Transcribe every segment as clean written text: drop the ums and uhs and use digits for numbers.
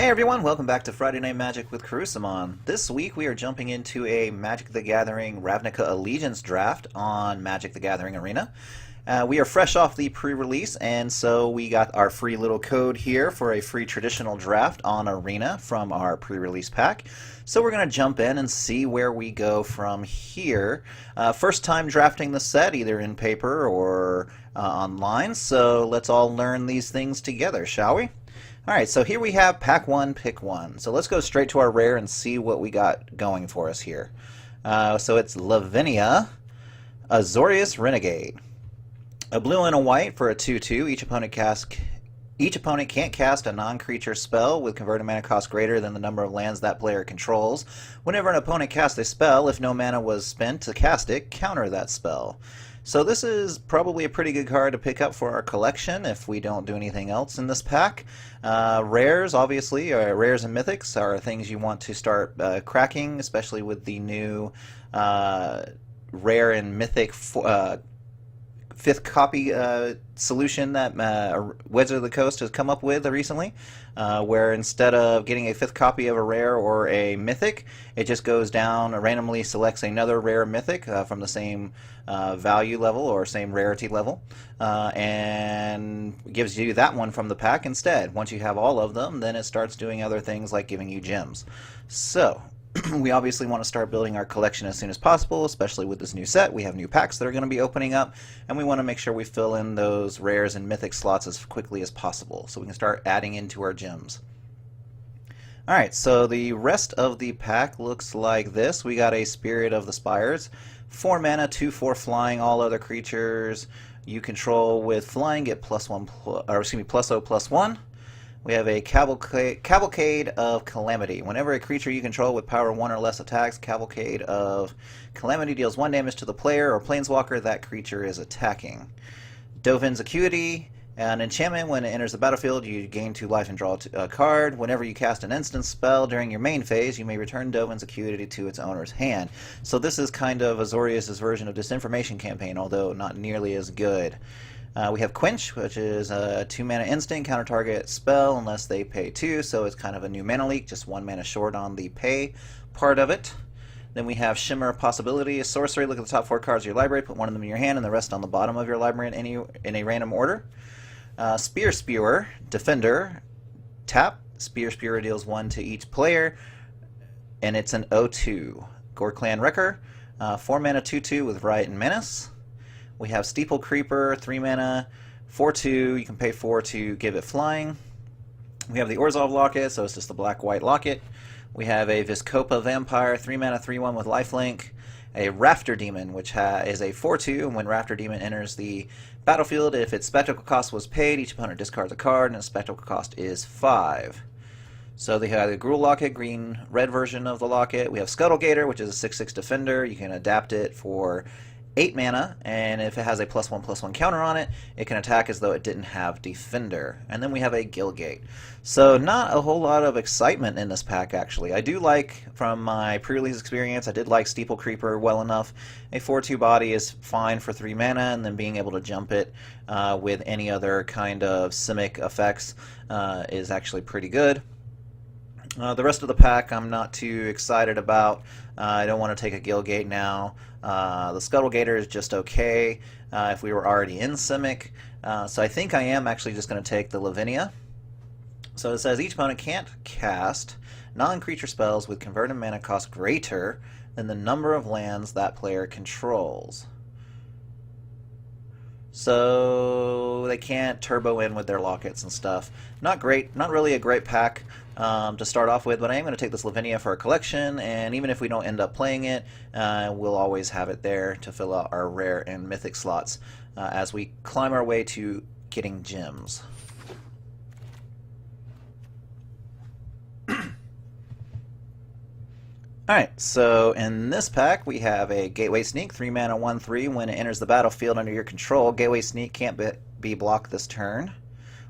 Hey everyone, welcome back to Friday Night Magic with Carusamon. This week we are jumping into a Magic the Gathering Ravnica Allegiance draft on Magic the Gathering Arena. We are fresh off the pre-release, and so we got our free little code here for a free traditional draft on Arena from our pre-release pack. So we're going to jump in and see where we go from here. First time drafting the set, either in paper or online, so let's all learn these things together, shall we? Alright, so here we have pack 1, pick 1. So let's go straight to our rare and see what we got going for us here. So it's Ravnica Allegiance Renegade. A blue and a white for a 2/2. Each opponent can't cast a non-creature spell with converted mana cost greater than the number of lands that player controls. Whenever an opponent casts a spell, if no mana was spent to cast it, counter that spell. So this is probably a pretty good card to pick up for our collection if we don't do anything else in this pack. Rares, obviously, rares and mythics are things you want to start cracking, especially with the new rare and mythic fifth copy solution that Wizard of the Coast has come up with recently, where instead of getting a fifth copy of a rare or a mythic, it just goes down, randomly selects another rare mythic from the same value level or same rarity level, and gives you that one from the pack instead. Once you have all of them, then it starts doing other things like giving you gems. So we obviously want to start building our collection as soon as possible, especially with this new set. We have new packs that are going to be opening up, and we want to make sure we fill in those rares and mythic slots as quickly as possible so we can start adding into our gems. Alright, so the rest of the pack looks like this. We got a Spirit of the Spires, 4 mana, 2/4 flying, all other creatures you control with flying get +0/+1. We have a Cavalcade of Calamity. Whenever a creature you control with power 1 or less attacks, Cavalcade of Calamity deals 1 damage to the player or planeswalker that creature is attacking. Dovin's Acuity, an enchantment. When it enters the battlefield, you gain 2 life and draw a card. Whenever you cast an instant spell during your main phase, you may return Dovin's Acuity to its owner's hand. So this is kind of Azorius' version of Disinformation Campaign, although not nearly as good. We have Quench, which is a 2 mana instant, counter target spell unless they pay 2, so it's kind of a new mana leak, just 1 mana short on the pay part of it. Then we have Shimmer Possibility, a sorcery. Look at the top 4 cards of your library, put one of them in your hand and the rest on the bottom of your library in a random order. Spear Spewer, Defender, tap. Spear Spewer deals 1 to each player, and it's an 0/2. Gore Clan Wrecker, 4 mana 2/2 with Riot and Menace. We have Steeple Creeper, 3 mana, 4/2. You can pay 4 to give it flying. We have the Orzhov Locket, so it's just the black-white locket. We have a Vizkopa Vampire, 3 mana, 3/1 with lifelink. A Rafter Demon, which is a 4/2, and when Rafter Demon enters the battlefield, if its spectacle cost was paid, each opponent discards a card, and its spectacle cost is 5. So they have the Gruul Locket, green-red version of the locket. We have Scuttlegator, which is a 6/6 defender. You can adapt it for 8 mana, and if it has a +1/+1 counter on it, it can attack as though it didn't have Defender. And then we have a Gilgate. So not a whole lot of excitement in this pack, actually. I do like, from my pre-release experience, I did like Steeple Creeper well enough. A 4/2 body is fine for 3 mana, and then being able to jump it with any other kind of Simic effects is actually pretty good. The rest of the pack I'm not too excited about. I don't want to take a Gilgate now. The Scuttlegator is just okay if we were already in Simic. So I think I am actually just going to take the Ravnica. So it says each opponent can't cast non-creature spells with converted mana cost greater than the number of lands that player controls. So they can't turbo in with their lockets and stuff. Not great, not really a great pack to start off with, but I am going to take this Ravnica for a collection, and even if we don't end up playing it, we'll always have it there to fill out our rare and mythic slots as we climb our way to getting gems. Alright, so in this pack we have a Gateway Sneak, 3 mana 1/3. When it enters the battlefield under your control, Gateway Sneak can't be blocked this turn.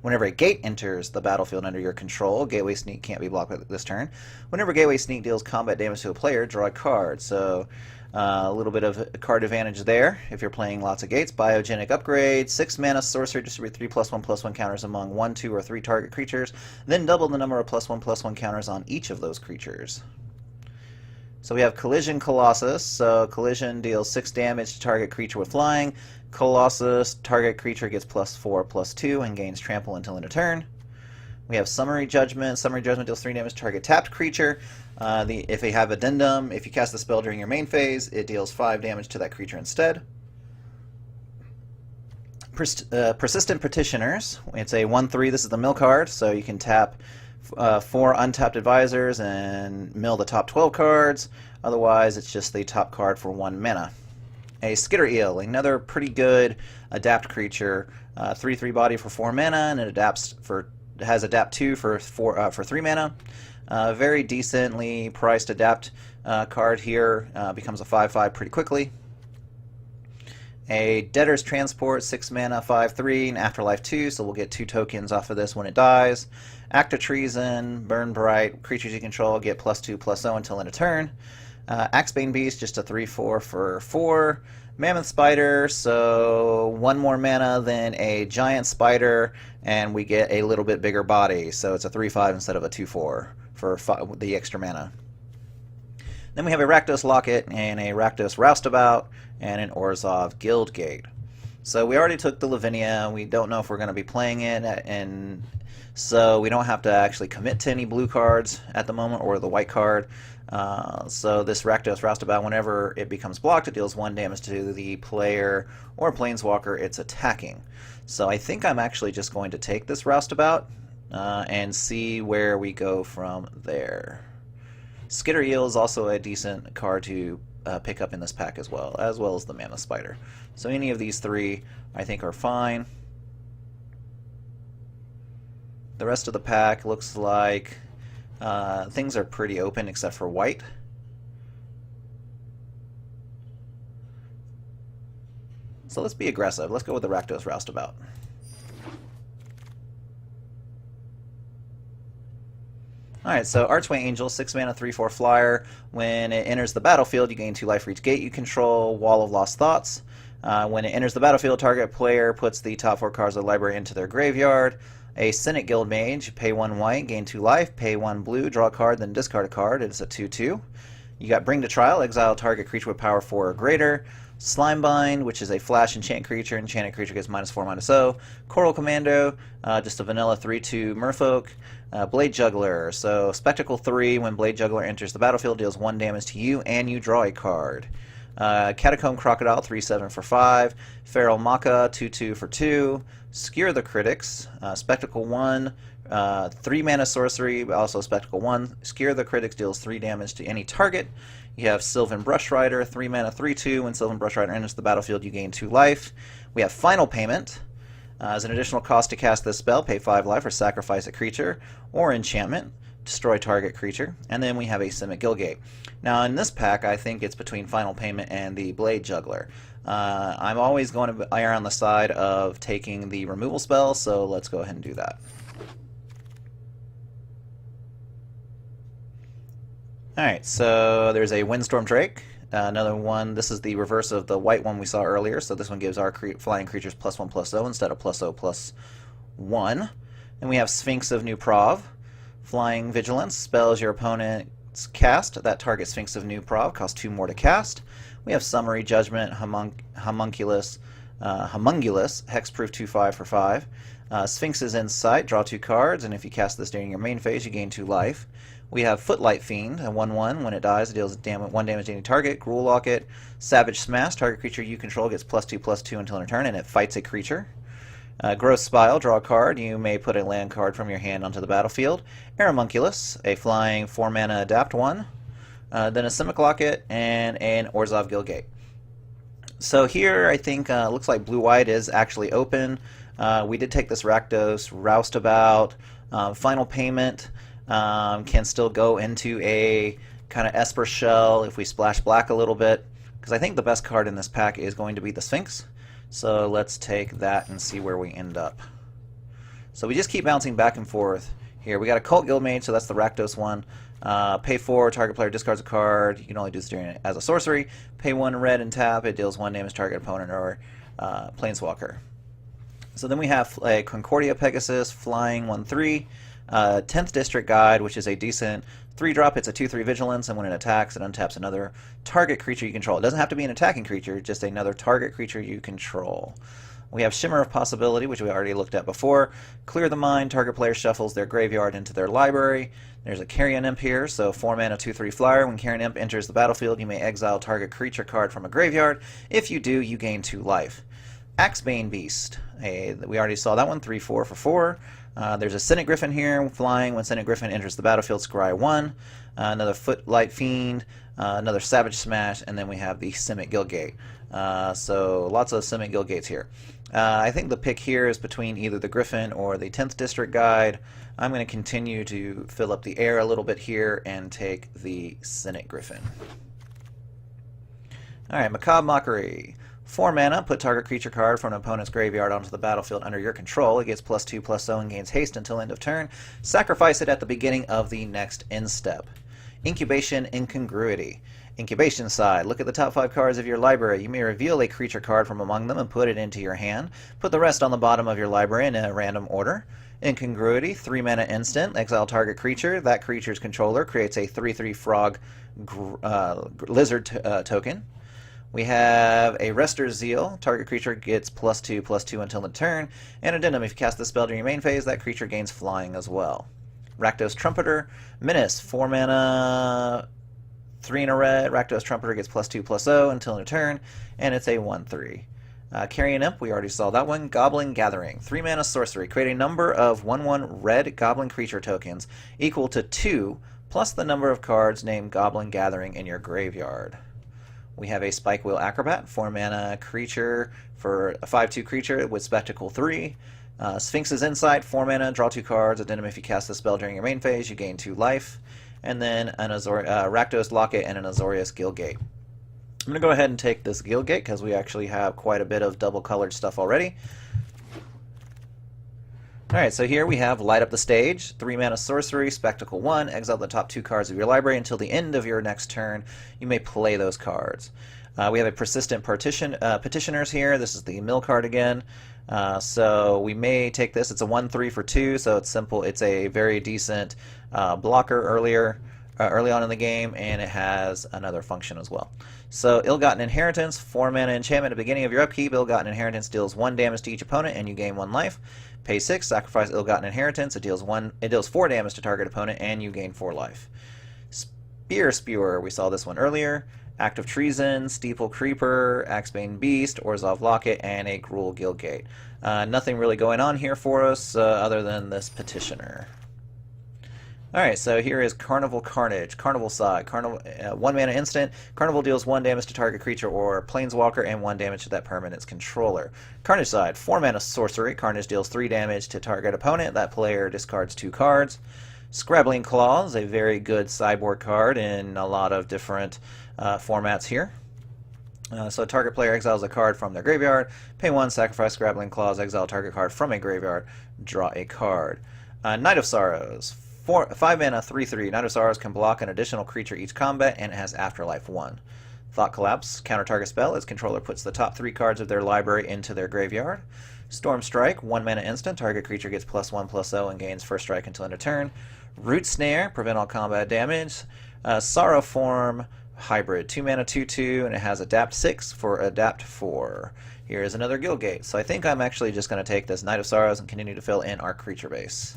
Whenever a gate enters the battlefield under your control, Gateway Sneak can't be blocked this turn. Whenever Gateway Sneak deals combat damage to a player, draw a card. So A little bit of card advantage there if you're playing lots of gates. Biogenic Upgrade, 6 mana sorcery, distribute 3+1/+1 counters among 1, 2, or 3 target creatures, then double the number of +1/+1 counters on each of those creatures. So we have Collision Colossus. So Collision deals 6 damage to target creature with flying. Colossus, target creature gets +4/+2 and gains trample until end of turn. We have Summary Judgment. Summary Judgment deals 3 damage to target tapped creature. If they have Addendum, if you cast the spell during your main phase, it deals 5 damage to that creature instead. Persistent Petitioners. It's a 1/3. This is the mill card, so you can tap 4 untapped advisors and mill the top 12 cards. Otherwise, it's just the top card for 1 mana. A Skitter Eel, another pretty good adapt creature. 3/3 body for 4 mana, and it has adapt 2 for 3 mana. Very decently priced adapt card here. Becomes a 5/5 pretty quickly. A Debtor's Transport, 6 mana, 5/3, and Afterlife 2, so we'll get 2 tokens off of this when it dies. Act of Treason, Burn Bright, creatures you control get +2/+0 until end of turn. Axebane Beast, just a 3/4 for 4. Mammoth Spider, so 1 more mana than a Giant Spider, and we get a little bit bigger body, so it's a 3/5 instead of a 2/4 for the extra mana. Then we have a Rakdos Locket and a Rakdos Roustabout and an Orzhov Guildgate. So we already took the Lavinia. We don't know if we're going to be playing it, and so we don't have to actually commit to any blue cards at the moment or the white card. So this Rakdos Roustabout, whenever it becomes blocked, it deals 1 damage to the player or planeswalker it's attacking. So I think I'm actually just going to take this Roustabout and see where we go from there. Skitter Eel is also a decent card to pick up in this pack as well as the Mammoth Spider. So any of these 3 I think are fine. The rest of the pack looks like things are pretty open except for white. So let's be aggressive. Let's go with the Rakdos Roustabout. Alright, so Archway Angel, 6 mana, 3/4 flyer. When it enters the battlefield, you gain 2 life for each gate you control. Wall of Lost Thoughts. When it enters the battlefield, target player puts the top 4 cards of the library into their graveyard. A Cynic Guild Mage, pay 1 white, gain 2 life, pay 1 blue, draw a card, then discard a card. It's a 2/2. You got Bring to Trial, exile target creature with power 4 or greater. Slimebind, which is a flash enchant creature. Enchanted creature gets -4/-0. Coral Commando, just a vanilla 3/2 merfolk. Blade Juggler, so Spectacle 3, when Blade Juggler enters the battlefield, deals 1 damage to you, and you draw a card. Catacomb Crocodile, 3/7 for 5. Feral Maca, 2/2 for 2. Skewer the Critics, Spectacle 1, 3 mana sorcery, also Spectacle 1. Skewer the Critics deals 3 damage to any target. You have Sylvan Brush Rider, 3 mana, 3/2. When Sylvan Brush Rider enters the battlefield, you gain 2 life. We have Final Payment. As an additional cost to cast this spell, pay 5 life or sacrifice a creature or enchantment. Destroy target creature. And then we have a Simic Guildgate. Now in this pack, I think it's between Final Payment and the Blade Juggler. I'm always going to err on the side of taking the removal spell, so let's go ahead and do that. Alright, so there's a Windstorm Drake. Another one, this is the reverse of the white one we saw earlier, so this one gives our flying creatures +1/+0 instead of +0/+1. And we have Sphinx of New Prov. Flying Vigilance, spells your opponent's cast that target Sphinx of New Prov, costs 2 more to cast. We have Summary Judgment, Homunculus, Hexproof 2/5 for 5. Sphinx's Insight, draw 2 cards, and if you cast this during your main phase, you gain 2 life. We have Footlight Fiend, a 1/1. When it dies, it deals 1 damage to any target. Gruul Locket, Savage Smash, target creature you control gets +2/+2 until end of turn, and it fights a creature. Gross Spile, draw a card. You may put a land card from your hand onto the battlefield. Aeromunculus, a flying 4 mana adapt 1. Then a Simic Locket, and an Orzhov Guildgate. So here, I think, looks like blue-white is actually open. We did take this Rakdos Roustabout. Final Payment can still go into a kind of Esper Shell if we splash black a little bit, because I think the best card in this pack is going to be the Sphinx. So let's take that and see where we end up. So we just keep bouncing back and forth here. We got a Cult Guildmage, so that's the Rakdos one. Pay 4, target player discards a card. You can only do this during as a sorcery. Pay 1 red and tap. It deals 1 damage to target opponent or planeswalker. So then we have a Concordia Pegasus, flying 1/3. 10th District Guide, which is a decent 3-drop. It's a 2/3 vigilance, and when it attacks, it untaps another target creature you control. It doesn't have to be an attacking creature, just another target creature you control. We have Shimmer of Possibility, which we already looked at before. Clear the mind. Target player shuffles their graveyard into their library. There's a Carrion Imp here, so 4 mana, 2/3 flyer. When Carrion Imp enters the battlefield, you may exile target creature card from a graveyard. If you do, you gain 2 life. Axebane Beast. We already saw that one, 3/4 for 4. There's a Cynic Griffin here, flying. When Cynic Griffin enters the battlefield, scry 1. Another Footlight Fiend, another Savage Smash, and then we have the Simic Guildgate. So lots of Simic Guildgates here. I think the pick here is between either the Griffin or the 10th District Guide. I'm going to continue to fill up the air a little bit here and take the Cynic Griffin. Alright, Macabre Mockery. 4 mana, put target creature card from an opponent's graveyard onto the battlefield under your control. It gets +2/+0 and gains haste until end of turn. Sacrifice it at the beginning of the next end step. Incubation Incongruity. Incubation side. Look at the top 5 cards of your library. You may reveal a creature card from among them and put it into your hand. Put the rest on the bottom of your library in a random order. Incongruity. 3 mana instant. Exile target creature. That creature's controller creates a 3/3 frog lizard token. We have a Rester's Zeal. Target creature gets +2/+2 until the turn. And addendum, if you cast the spell during your main phase, that creature gains flying as well. Rakdos Trumpeter. Menace. 4 mana, 3 in a red. Rakdos Trumpeter gets +2/+0 until the turn, and it's a 1/3. Carrion Imp, we already saw that one. Goblin Gathering. 3 mana sorcery. Create a number of 1/1 red goblin creature tokens equal to 2 plus the number of cards named Goblin Gathering in your graveyard. We have a Spike Wheel Acrobat, 4 mana creature for a 5/2 creature with Spectacle 3. Sphinx's Insight, 4 mana, draw 2 cards. Addendum, if you cast the spell during your main phase, you gain 2 life. And then an Rakdos Locket and an Azorius Guildgate. I'm going to go ahead and take this Guildgate because we actually have quite a bit of double-colored stuff already. Alright, so here we have Light Up the Stage, 3 mana sorcery, Spectacle 1, exile the top 2 cards of your library until the end of your next turn. You may play those cards. We have a Persistent Petitioners here. This is the mill card again. So we may take this. It's a 1/3 for 2, so it's simple. It's a very decent blocker early on in the game, and it has another function as well. So Ill-Gotten Inheritance, 4 mana enchantment at the beginning of your upkeep. Ill-Gotten Inheritance deals 1 damage to each opponent, and you gain 1 life. Pay 6, sacrifice Ill-Gotten Inheritance. It deals 4 damage to target opponent, and you gain 4 life. Spear Spewer, we saw this one earlier. Act of Treason, Steeple Creeper, Axebane Beast, Orzhov Locket, and a Gruul Guildgate. Nothing really going on here for us other than this Petitioner. Alright, so here is Carnival Carnage. Carnival side. 1 mana instant. Carnival deals 1 damage to target creature or planeswalker and 1 damage to that permanent's controller. Carnage side. 4 mana sorcery. Carnage deals 3 damage to target opponent. That player discards 2 cards. Scrabbling Claws, a very good sideboard card in a lot of different formats here. So target player exiles a card from their graveyard. Pay 1, sacrifice Scrabbling Claws, exile target card from a graveyard. Draw a card. Night of Sorrows. 5 mana, 3/3. Night of Sorrows can block an additional creature each combat, and it has Afterlife 1. Thought Collapse. Counter target spell. Its controller puts the top 3 cards of their library into their graveyard. Storm Strike. 1 mana instant. Target creature gets +1/+0 and gains first strike until end of turn. Root Snare. Prevent all combat damage. Sorrow Form Hybrid. 2 mana, 2/2, and it has Adapt 6 for Adapt 4. Here is another Guildgate. So I think I'm actually just going to take this Night of Sorrows and continue to fill in our creature base.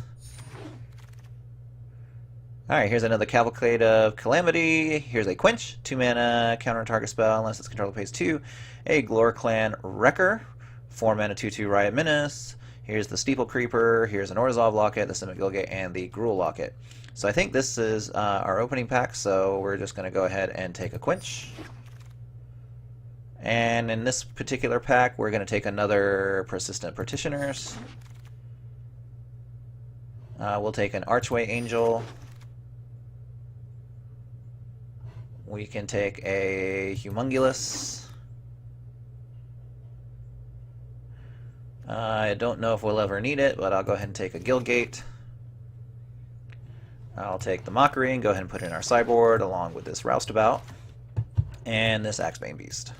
Alright, here's another Cavalcade of Calamity. Here's a Quench. 2 mana, counter target spell unless its controller pays 2. A Glorclan Wrecker. 4 mana, 2/2 Riot Menace. Here's the Steeple Creeper. Here's an Orzhov Locket, the Simic Guildgate, and the Gruul Locket. So I think this is our opening pack, so we're just going to go ahead and take a Quench. And in this particular pack, we're going to take another Persistent Petitioners. We'll take an Archway Angel. We can take a Humongulus. I don't know if we'll ever need it, but I'll go ahead and take a Guildgate. I'll take the Mockery and go ahead and put it in our sideboard along with this Roustabout and this Axebane Beast.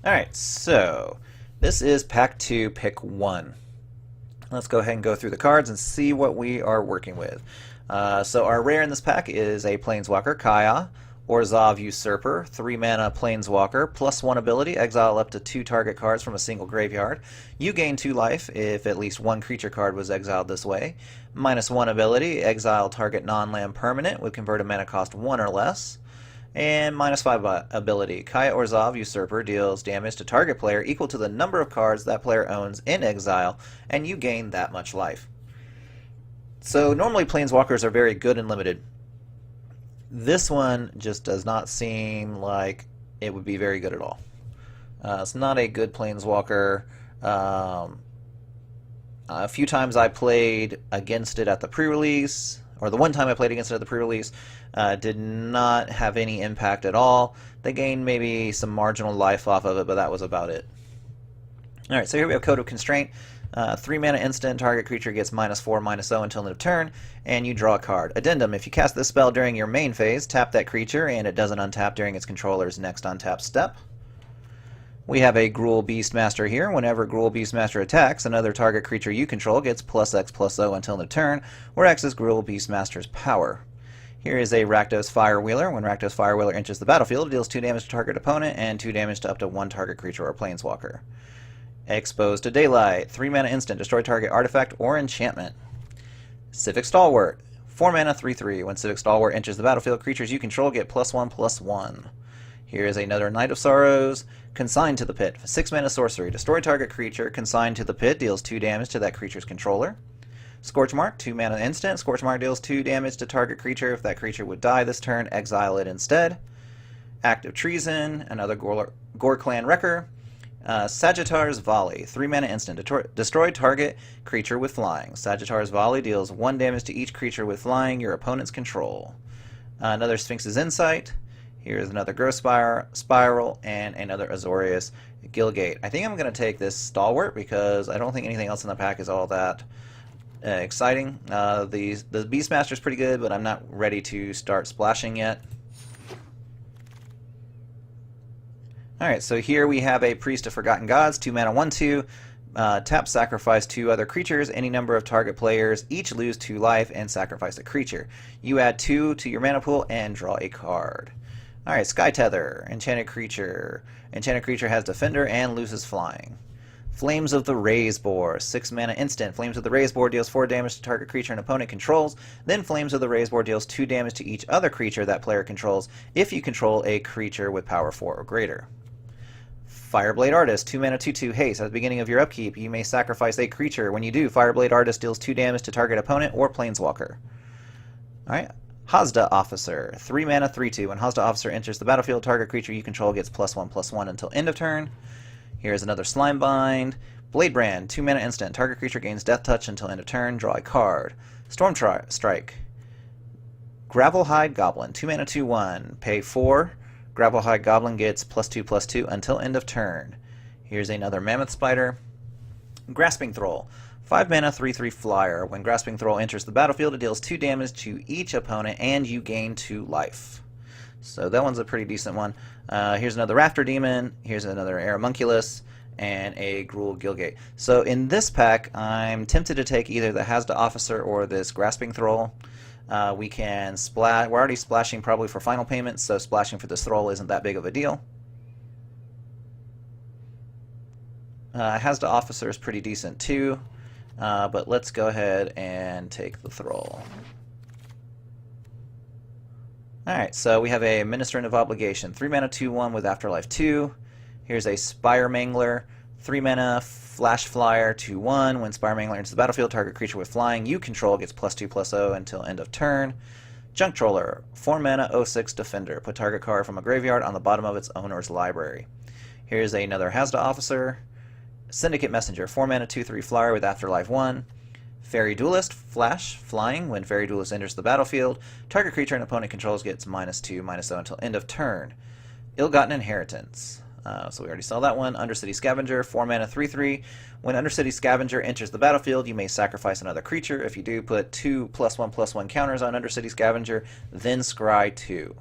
Alright, so this is Pack 2, Pick 1. Let's go ahead and go through the cards and see what we are working with. So our rare in this pack is a Planeswalker, Kaya, Orzhov Usurper, 3 mana Planeswalker, +1 ability, exile up to 2 target cards from a single graveyard. You gain 2 life if at least 1 creature card was exiled this way. -1 ability, exile target non-land permanent with converted mana cost 1 or less. And -5 ability, Kaya Orzhov Usurper deals damage to target player equal to the number of cards that player owns in exile, and you gain that much life. So normally Planeswalkers are very good and limited. This one just does not seem like it would be very good at all. It's not a good Planeswalker. A few times I played against it at the pre-release, or the one time I played against it at the pre-release, did not have any impact at all. They gained maybe some marginal life off of it, but that was about it. Alright, so here we have Code of Constraint. 3 mana instant, target creature gets -4/-0 until end of turn, and you draw a card. Addendum, if you cast this spell during your main phase, tap that creature, and it doesn't untap during its controller's next untap step. We have a Gruul Beastmaster here. Whenever Gruul Beastmaster attacks, another target creature you control gets +X/+0 until end of turn, where X is Gruul Beastmaster's power. Here is a Rakdos Firewheeler. When Rakdos Firewheeler enters the battlefield, it deals 2 damage to target opponent and 2 damage to up to 1 target creature or planeswalker. Exposed to Daylight. 3 mana instant. Destroy target artifact or enchantment. Civic Stalwart. 4 mana 3/3. When Civic Stalwart enters the battlefield, creatures you control get +1/+1. Here is another Knight of Sorrows. Consigned to the Pit. 6 mana sorcery. Destroy target creature. Consigned to the Pit deals 2 damage to that creature's controller. Scorchmark. 2 mana instant. Scorchmark deals 2 damage to target creature. If that creature would die this turn, exile it instead. Act of Treason. Another Gore Clan Wrecker. Sagittar's Volley, 3 mana instant. Destroy target creature with flying. Sagittar's Volley deals 1 damage to each creature with flying your opponent's control. Another Sphinx's Insight. Here's another Growth Spiral, and another Azorius Gilgate. I think I'm going to take this Stalwart because I don't think anything else in the pack is all that exciting. The Beastmaster is pretty good, but I'm not ready to start splashing yet. Alright, so here we have a Priest of Forgotten Gods, 2 mana 1/2. Tap, sacrifice 2 other creatures. Any number of target players each lose 2 life and sacrifice a creature. You add 2 to your mana pool and draw a card. Alright, Sky Tether, Enchanted Creature. Enchanted Creature has Defender and loses Flying. Flames of the Razeboar, 6 mana instant. Flames of the Razeboar deals 4 damage to target creature an opponent controls. Then Flames of the Razeboar deals 2 damage to each other creature that player controls if you control a creature with power 4 or greater. Fireblade Artist, 2 mana 2/2 haste. At the beginning of your upkeep, you may sacrifice a creature. When you do, Fireblade Artist deals 2 damage to target opponent or planeswalker. Alright, Hazda Officer, 3 mana 3/2. When Hazda Officer enters the battlefield, target creature you control gets +1/+1 until end of turn. Here's another Slimebind. Bladebrand, 2 mana instant. Target creature gains Death Touch until end of turn. Draw a card. Storm Strike. Gravelhide Goblin, 2 mana 2/1. Pay 4. Gravelhide Goblin gets +2/+2 until end of turn. Here's another Mammoth Spider. Grasping Thrall, 5 mana 3/3 flyer. When Grasping Thrall enters the battlefield, it deals 2 damage to each opponent and you gain 2 life. So that one's a pretty decent one. Here's another Rafter Demon. Here's another Aeromunculus and a Gruul Gilgate. So in this pack, I'm tempted to take either the Hazda Officer or this Grasping Thrall. We can splash. We're already splashing probably for final payments, so splashing for this Thrall isn't that big of a deal. Hazda Officer is pretty decent too, but let's go ahead and take the Thrall. Alright, so we have a Ministrant of Obligation, 3 mana 2/1 with Afterlife 2. Here's a Spire Mangler, 3 mana Flash Flyer 2/1. When Spire Mangler enters the battlefield, target creature with flying you control gets +2/+0 until end of turn. Junk Troller, 4 mana 0/6 Defender. Put target card from a graveyard on the bottom of its owner's library. Here's another Hazda Officer. Syndicate Messenger, 4 mana 2/3 flyer with Afterlife 1. Fairy Duelist, Flash, Flying. When Fairy Duelist enters the battlefield, target creature an opponent controls gets -2/-0 until end of turn. Ill-Gotten Inheritance. So we already saw that one. Undercity Scavenger, 4 mana, 3/3. When Undercity Scavenger enters the battlefield, you may sacrifice another creature. If you do, put 2 +1/+1 counters on Undercity Scavenger, then scry 2.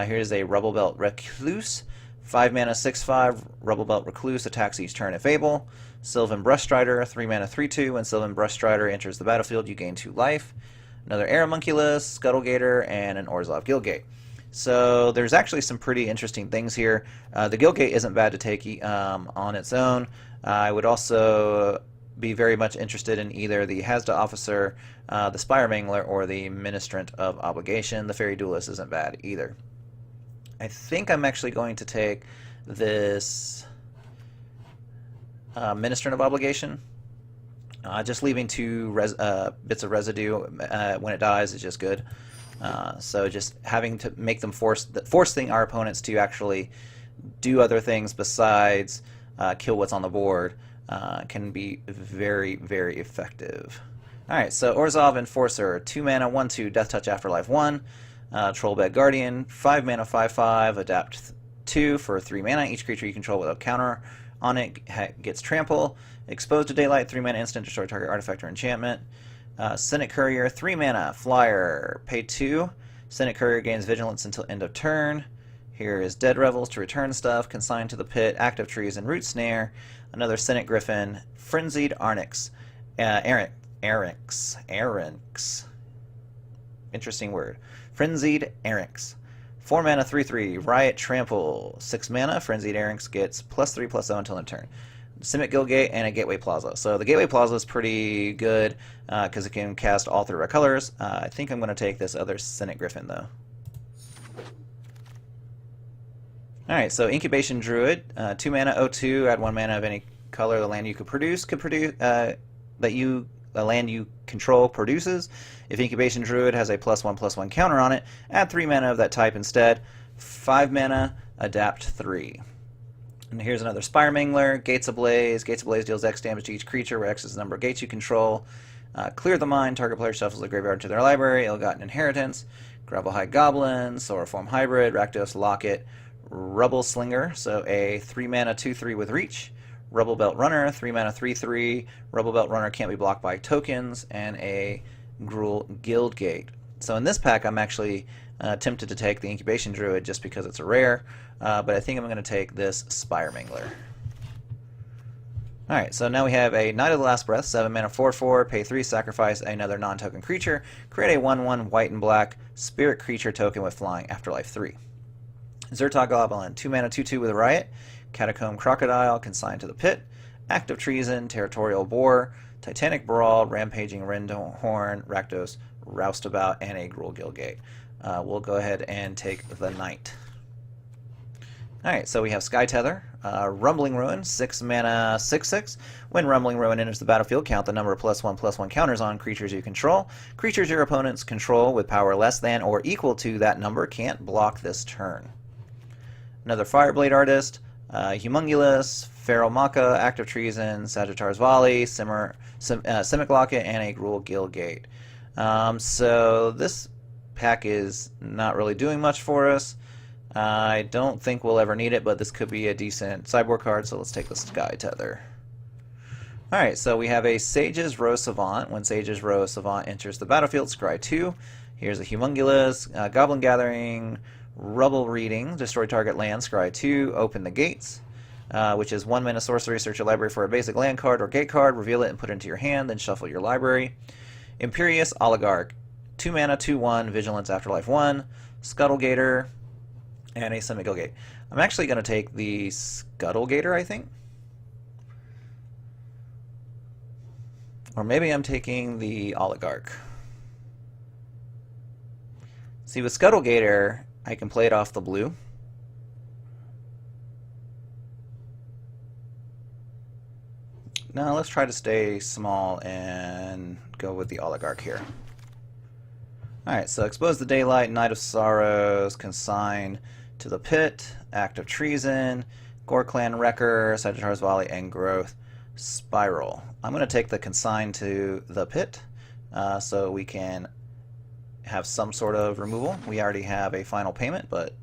Here's a Rubble Belt Recluse. 5 mana, 6/5. Rubble Belt Recluse attacks each turn if able. Sylvan Brushstrider, 3 mana, 3/2. When Sylvan Brushstrider enters the battlefield, you gain 2 life. Another Aeromunculus, Scuttlegator, and an Orzhov Guildgate. So there's actually some pretty interesting things here. The Guildgate isn't bad to take on its own. I would also be very much interested in either the Hazda Officer, the Spire Mangler, or the Ministrant of Obligation. The Fairy Duelist isn't bad either. I think I'm actually going to take this Ministrant of Obligation. Just leaving 2 bits of residue when it dies is just good. So just having to make them forcing our opponents to actually do other things besides kill what's on the board can be very, very effective. Alright, so Orzhov Enforcer, 2 mana, 1/2, Death Touch Afterlife 1. Trollbed Guardian, 5 mana, 5/5, Adapt 2 for 3 mana. Each creature you control with a counter on it gets Trample. Exposed to Daylight, 3 mana instant, destroy target artifact or enchantment. Senate Courier, 3 mana, Flyer, pay 2. Senate Courier gains Vigilance until end of turn. Here is Dead Revels to return stuff, Consigned to the Pit, Active Trees, and Root Snare. Another Senate Griffin, Frenzied Arnyx. Arnyx. Interesting word. Frenzied Arnyx. 4 mana, 3/3, Riot Trample. 6 mana, Frenzied Arnyx gets +3/+0 until end of turn. Simic Guildgate, and a Gateway Plaza. So the Gateway Plaza is pretty good because it can cast all 3 red colors. I think I'm going to take this other Senate Griffin, though. Alright, so Incubation Druid, 2 mana, 0/2, add 1 mana of any color the land you could produce, the land you control produces. If Incubation Druid has a +1/+1 counter on it, add 3 mana of that type instead. 5 mana, adapt 3. And here's another Spire Mangler, Gates Ablaze. Gates Ablaze deals X damage to each creature, where X is the number of gates you control. Clear the mind, target player shuffles the graveyard to their library. Ill-Gotten Inheritance, Gravelhide Goblin, Solarform Hybrid, Rakdos Locket, Rubble Slinger, so a 3 mana 2/3 with reach. Rubble Belt Runner, 3 mana 3/3. Rubble Belt Runner can't be blocked by tokens, and a Gruul Guildgate. So in this pack, I'm actually tempted to take the Incubation Druid just because it's a rare, but I think I'm going to take this Spire Mangler. Alright, so now we have a Knight of the Last Breath, 7 mana 4/4, pay 3, sacrifice another non-token creature, create a 1/1 white and black spirit creature token with flying, Afterlife 3. Zertog Goblin, 2 mana 2/2 with a Riot, Catacomb Crocodile, Consigned to the Pit, Act of Treason, Territorial Boar, Titanic Brawl, Rampaging Rendhorn, Rakdos Roustabout, and a Gruul Guildgate. We'll go ahead and take the Knight. Alright, so we have Sky Tether, Rumbling Ruin, 6 mana 6/6. When Rumbling Ruin enters the battlefield, count the number of +1/+1 counters on creatures you control. Creatures your opponents control with power less than or equal to that number can't block this turn. Another Fireblade Artist, Humongulus, Feral Maka, Active Treason, Sagittarius Volley, Simic Locket, and a Gruul Guildgate. So this pack is not really doing much for us. I don't think we'll ever need it, but this could be a decent sideboard card, so let's take the Sky Tether. Alright, so we have a Sage's Row Savant. When Sage's Row Savant enters the battlefield, scry 2. Here's a Humongulus, Goblin Gathering, Rubble Reading, destroy target land, scry 2, open the gates, which is 1 mana sorcery, search your library for a basic land card or gate card, reveal it and put it into your hand, then shuffle your library. Imperious Oligarch, 2 mana 2/1, Vigilance Afterlife 1, Scuttlegator, and a Simic Guildgate. I'm actually going to take the Scuttlegator, I think. Or maybe I'm taking the Oligarch. See, with Scuttlegator, I can play it off the blue. Now let's try to stay small and go with the Oligarch here. Alright, so Expose the Daylight, Night of Sorrows, Consign to the Pit, Act of Treason, Gore Clan Wrecker, Sagittarius Volley, and Growth Spiral. I'm going to take the Consign to the Pit so we can have some sort of removal. We already have a final payment, but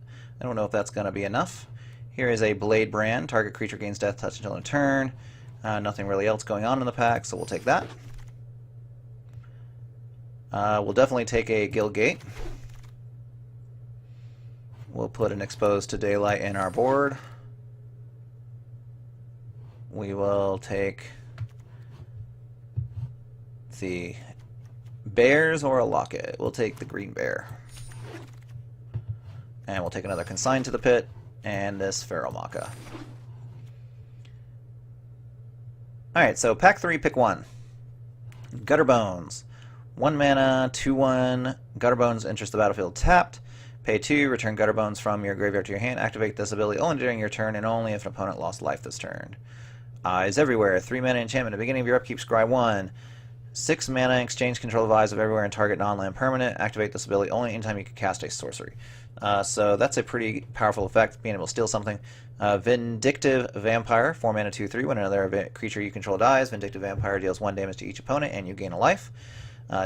I don't know if that's going to be enough. Here is a Blade Brand. Target creature gains death touch until end of turn. Nothing really else going on in the pack, so we'll take that. We'll definitely take a Guildgate. We'll put an Exposed to Daylight in our board. We will take the Bears or a Locket. We'll take the Green Bear. And we'll take another Consign to the Pit and this Feral Maca. Alright, so pack 3, pick 1. Gutter Bones. 1 mana, 2/1. Gutter Bones enters the battlefield tapped. Pay 2, return Gutter Bones from your graveyard to your hand. Activate this ability only during your turn and only if an opponent lost life this turn. Eyes Everywhere. 3 mana enchantment. At the beginning of your upkeep, scry 1. 6 mana, exchange control of Eyes of Everywhere and target non-land permanent. Activate this ability only anytime you can cast a sorcery. So that's a pretty powerful effect, being able to steal something. Vindictive Vampire. 4 mana, 2/3. When another creature you control dies, Vindictive Vampire deals 1 damage to each opponent and you gain a life.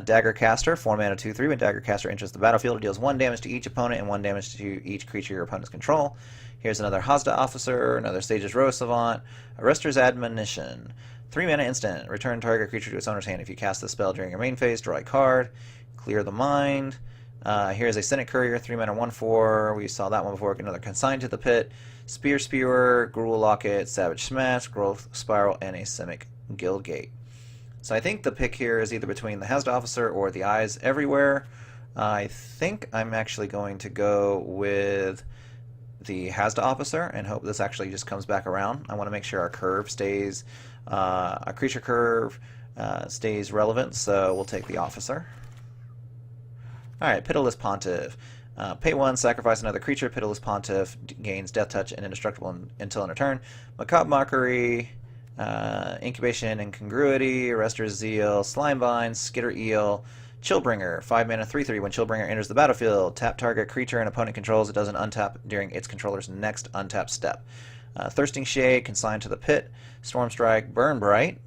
Dagger Caster, 4 mana, 2/3. When Dagger Caster enters the battlefield, it deals 1 damage to each opponent and 1 damage to each creature your opponents control. Here's another Hazda Officer, another Sage's Row Savant, Arrester's Admonition. 3 mana instant. Return target creature to its owner's hand. If you cast this spell during your main phase, draw a card. Clear the Mind. Here's a Senate Courier, 3 mana, 1/4. We saw that one before. Another Consign to the Pit. Spear Spewer, Gruul Locket, Savage Smash, Growth Spiral, and a Simic Guildgate. So I think the pick here is either between the Hazda Officer or the Eyes Everywhere. I think I'm actually going to go with the Hazda Officer and hope this actually just comes back around. I want to make sure our curve stays, our creature curve stays relevant, so we'll take the Officer. Alright, Pitiless Pontiff. Pay 1, sacrifice another creature. Pitiless Pontiff gains Death Touch and Indestructible until end of turn. Macabre Mockery, Incubation and Congruity, Arrester's Zeal, Slimebind, Skitter Eel, Chillbringer. 5 mana, 3/3. When Chillbringer enters the battlefield, tap target creature an opponent controls. It doesn't untap during its controller's next untap step. Thirsting Shade, Consign to the Pit, Stormstrike, Burn Bright,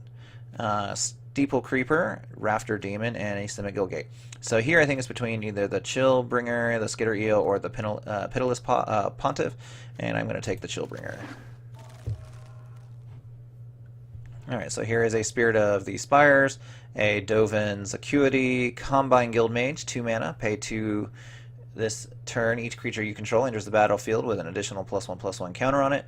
Steeple Creeper, Rafter Demon, and a Simic Guildgate. So here I think it's between either the Chillbringer, the Skitter Eel, or the Pitiless Pontiff, and I'm going to take the Chillbringer. Alright, so here is a Spirit of the Spires, a Dovin's Acuity, Combine Guildmage, 2 mana, pay 2 this turn. Each creature you control enters the battlefield with an additional +1/+1 counter on it.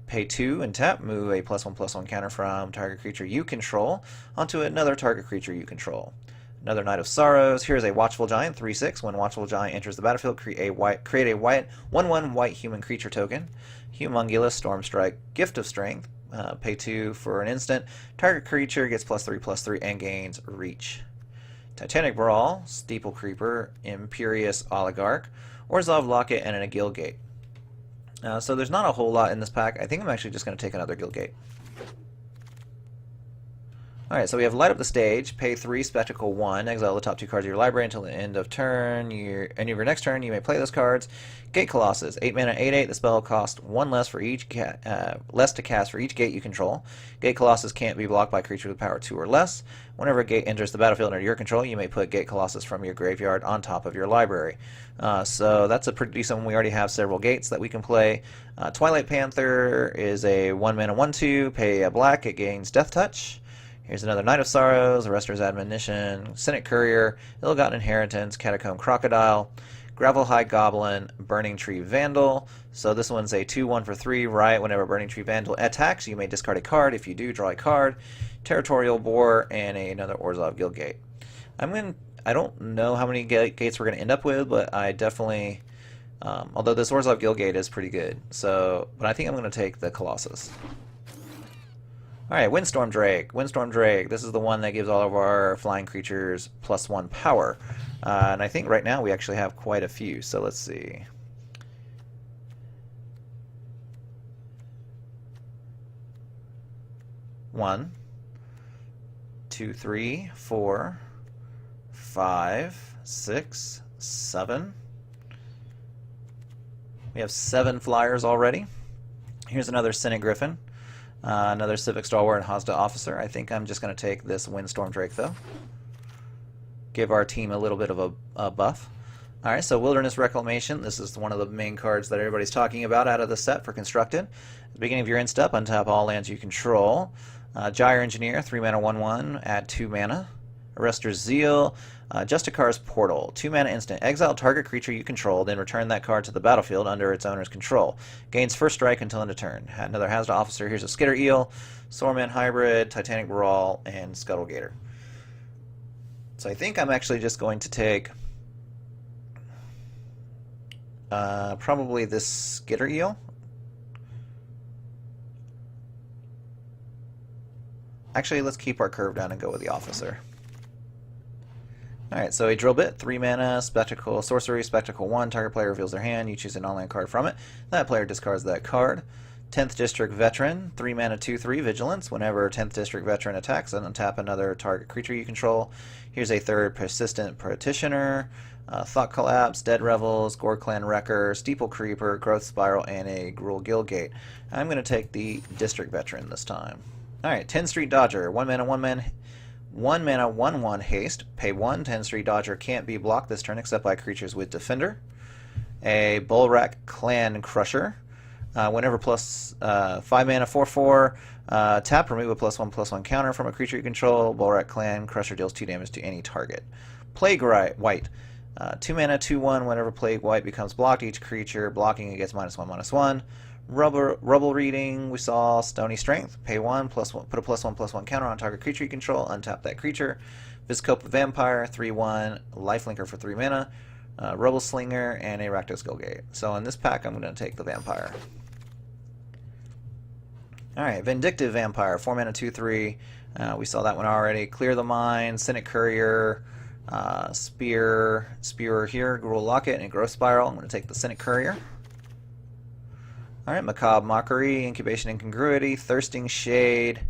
Pay 2 and tap, move a +1/+1 counter from target creature you control onto another target creature you control. Another Night of Sorrows. Here's a Watchful Giant, 3/6. When Watchful Giant enters the battlefield, create a 1/1 white human creature token. Humongulous Stormstrike, Gift of Strength. Pay 2 for an instant. Target creature gets +3/+3 and gains Reach. Titanic Brawl, Steeple Creeper, Imperious Oligarch, Orzhov Locket, and a Guildgate. So there's not a whole lot in this pack. I think I'm actually just going to take another Guildgate. Alright, so we have Light Up the Stage, pay 3, Spectacle 1, exile the top 2 cards of your library until the end of turn. End of your next turn, you may play those cards. Gate Colossus, 8 mana, 8/8. The spell costs 1 less for each less to cast for each gate you control. Gate Colossus can't be blocked by creatures with power 2 or less. Whenever a gate enters the battlefield under your control, you may put Gate Colossus from your graveyard on top of your library. So that's a pretty decent one. We already have several gates that we can play. Twilight Panther is a 1 mana, 1/2. Pay a black, it gains Death Touch. Here's another Night of Sorrows, Arrester's Admonition, Senate Courier, Ill-Gotten Inheritance, Catacomb Crocodile, Gravelhide Goblin, Burning Tree Vandal. So this one's a 2/1 for 3, right? Whenever Burning Tree Vandal attacks, you may discard a card. If you do, draw a card. Territorial Boar, and another Orzhov Guildgate. I don't know how many gates we're going to end up with, but I definitely, although this Orzhov Guildgate is pretty good. So, but I think I'm going to take the Colossus. Alright, Windstorm Drake. Windstorm Drake. This is the one that gives all of our flying creatures +1 power. And I think right now we actually have quite a few. So let's see. One, 2, 3, 4, 5, 6, 7. We have 7 flyers already. Here's another Senate Griffin. Another Civic Stalwart and Hazda Officer. I think I'm just going to take this Windstorm Drake, though. Give our team a little bit of a buff. All right, so Wilderness Reclamation. This is one of the main cards that everybody's talking about out of the set for Constructed. At the beginning of your end step, untap all lands you control. Gyre Engineer, 3 mana, 1/1, add 2 mana. Arrester's Zeal, Justicar's Portal, 2 mana instant. Exile target creature you control, then return that card to the battlefield under its owner's control. Gains first strike until end of turn. Another Hazard Officer. Here's a Skitter Eel, Soreman Hybrid, Titanic Brawl, and Scuttlegator. So I think I'm actually just going to take probably this Skitter Eel. Actually, let's keep our curve down and go with the Officer. Alright, so a Drill Bit, 3 mana, Spectacle, Sorcery, Spectacle 1, target player reveals their hand, you choose an online card from it. That player discards that card. 10th District Veteran, 3 mana, 2/3, Vigilance. Whenever 10th District Veteran attacks, untap another target creature you control. Here's a third Persistent Petitioner, Thought Collapse, Dead Revels, Gore Clan Wrecker, Steeple Creeper, Growth Spiral, and a Gruul Guildgate. I'm going to take the District Veteran this time. Alright, 10th Street Dodger, 1 mana, 1/1 haste. Pay 1. 10th Street Dodger can't be blocked this turn except by creatures with Defender. A Bulrak Clan Crusher. Whenever 5 mana, 4/4, tap, remove a +1/+1 counter from a creature you control. Bulrak Clan Crusher deals 2 damage to any target. Plague White. 2 mana, 2/1. Whenever Plague White becomes blocked, each creature blocking it gets -1/-1. Rubble Reading, we saw Stony Strength. Pay 1, put a +1/+1 counter on target creature you control, untap that creature. Viscope Vampire, 3/1, Lifelinker for 3 mana, Rubble Slinger, and a Rakdos Guildgate. So in this pack, I'm going to take the Vampire. Alright, Vindictive Vampire, 4 mana, 2/3. We saw that one already. Clear the Mind, Cynic Courier, Spear here, Gruul Locket, and Growth Spiral. I'm going to take the Cynic Courier. Alright, Macabre Mockery, Incubation Incongruity, Thirsting Shade,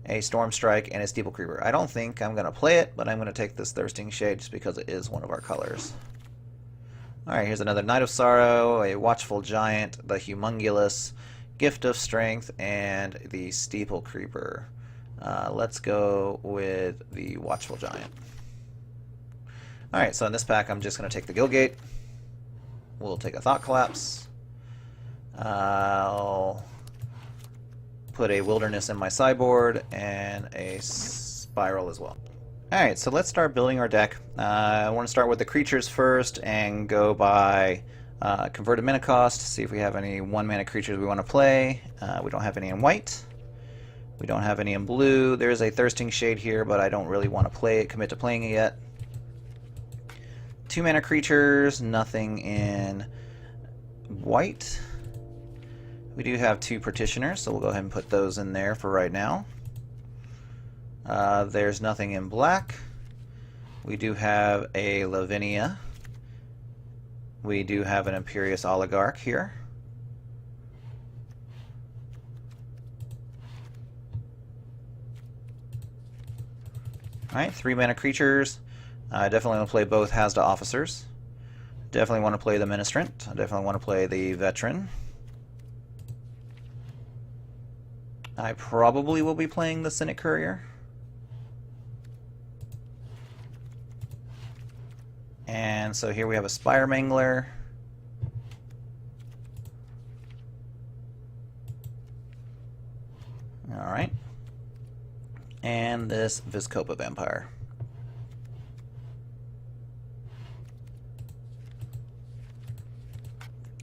a Storm Strike, and a Steeple Creeper. I don't think I'm going to play it, but I'm going to take this Thirsting Shade just because it is one of our colors. Alright, here's another Knight of Sorrow, a Watchful Giant, the Humongulous, Gift of Strength, and the Steeple Creeper. Let's go with the Watchful Giant. Alright, so in this pack I'm just going to take the Guildgate. We'll take a Thought Collapse. I'll put a Wilderness in my sideboard and a Spiral as well. Alright, so let's start building our deck. I want to start with the creatures first and go by converted mana cost, see if we have any 1 mana creatures we want to play. We don't have any in white. We don't have any in blue. There is a Thirsting Shade here, but I don't really want to commit to playing it yet. 2 mana creatures, nothing in white. We do have 2 Petitioners, so we'll go ahead and put those in there for right now. There's nothing in black. We do have a Lavinia. We do have an Imperious Oligarch here. Alright, 3 mana creatures. I definitely want to play both Hazda Officers. Definitely want to play the Ministrant. I definitely want to play the Veteran. I probably will be playing the Cynic Courier. And so here we have a Spire Mangler. Alright. And this Viscopa Vampire.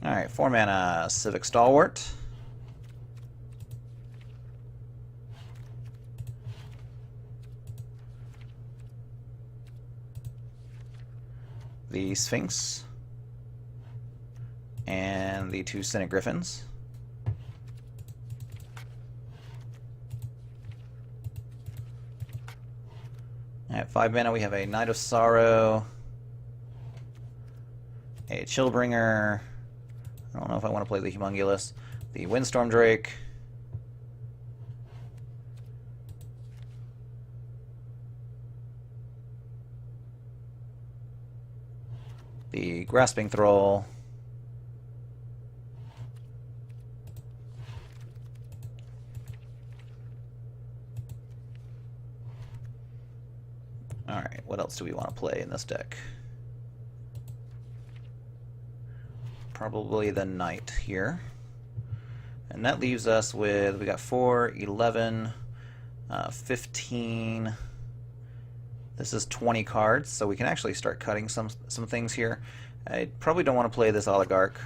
Alright, 4 mana Civic Stalwart. The Sphinx, and the 2 Cynic Griffins. At 5 mana we have a Knight of Sorrow, a Chillbringer, I don't know if I want to play the Humongulous, the Windstorm Drake, the Grasping Thrall, alright, what else do we want to play in this deck? probably the knight here. And that leaves us with, we got 4, 11, 15. This is 20 cards, so we can actually start cutting some things here. I probably don't want to play this oligarch.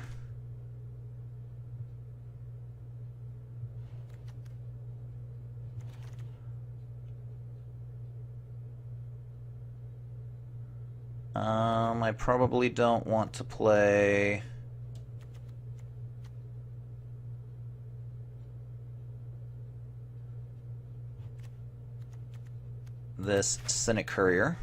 I probably don't want to play this Cynic Courier.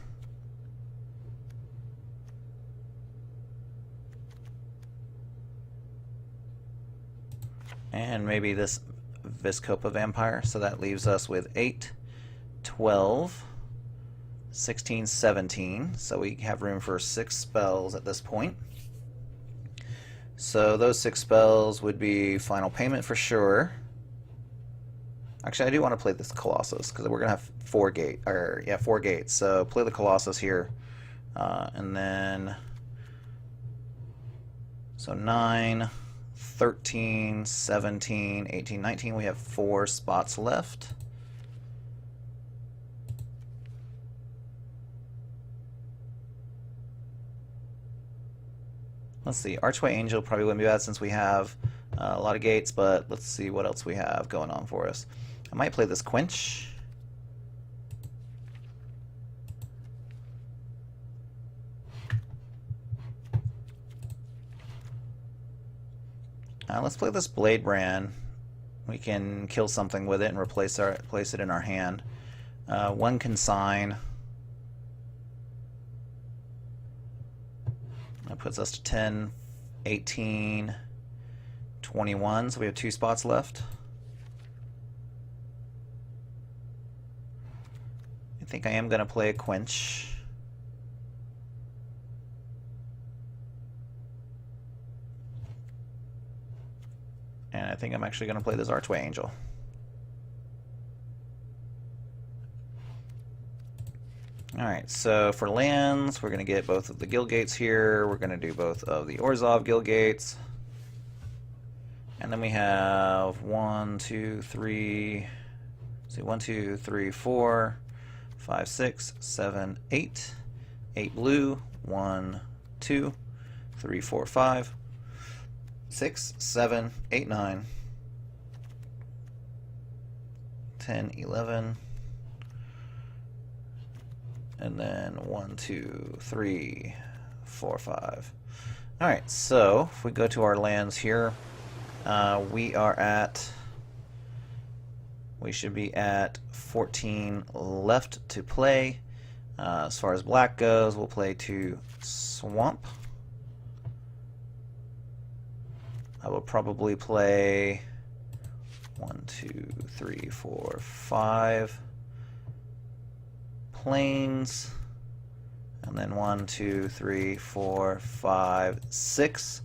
And maybe this Viscopa Vampire. So that leaves us with 8, 12, 16, 17. So we have room for 6 spells at this point. So those 6 spells would be Final Payment for sure. Actually, I do want to play this Colossus because we're gonna have 4 gates. So play the Colossus here, and then so 9, 13, 17, 18, 19. We have 4 spots left. Let's see. Archway Angel probably wouldn't be bad since we have a lot of gates, but let's see what else we have going on for us. I might play this Quench. Let's play this Blade Brand. We can kill something with it and place it in our hand. 1 Consign. That puts us to 10, 18, 21. So we have 2 spots left. I think I am going to play a Quench. And I think I'm actually going to play this Archway Angel. Alright, so for lands, we're going to get both of the Guild Gates here. We're going to do both of the Orzhov Guild Gates. And then we have 1, 2, 3, see, 1, 2, 3, 4, 5, 6, 7, 8. 8 blue. 1, 2, 3, 4, 5, 6, 7, 8, 9, 10, 11. And then 1, 2, 3, 4, 5. Alright, so if we go to our lands here, we should be at 14 left to play. As far as black goes, we'll play 2 Swamp. I will probably play 1, 2, 3, 4, 5 Plains, and then 1, 2, 3, 4, 5, 6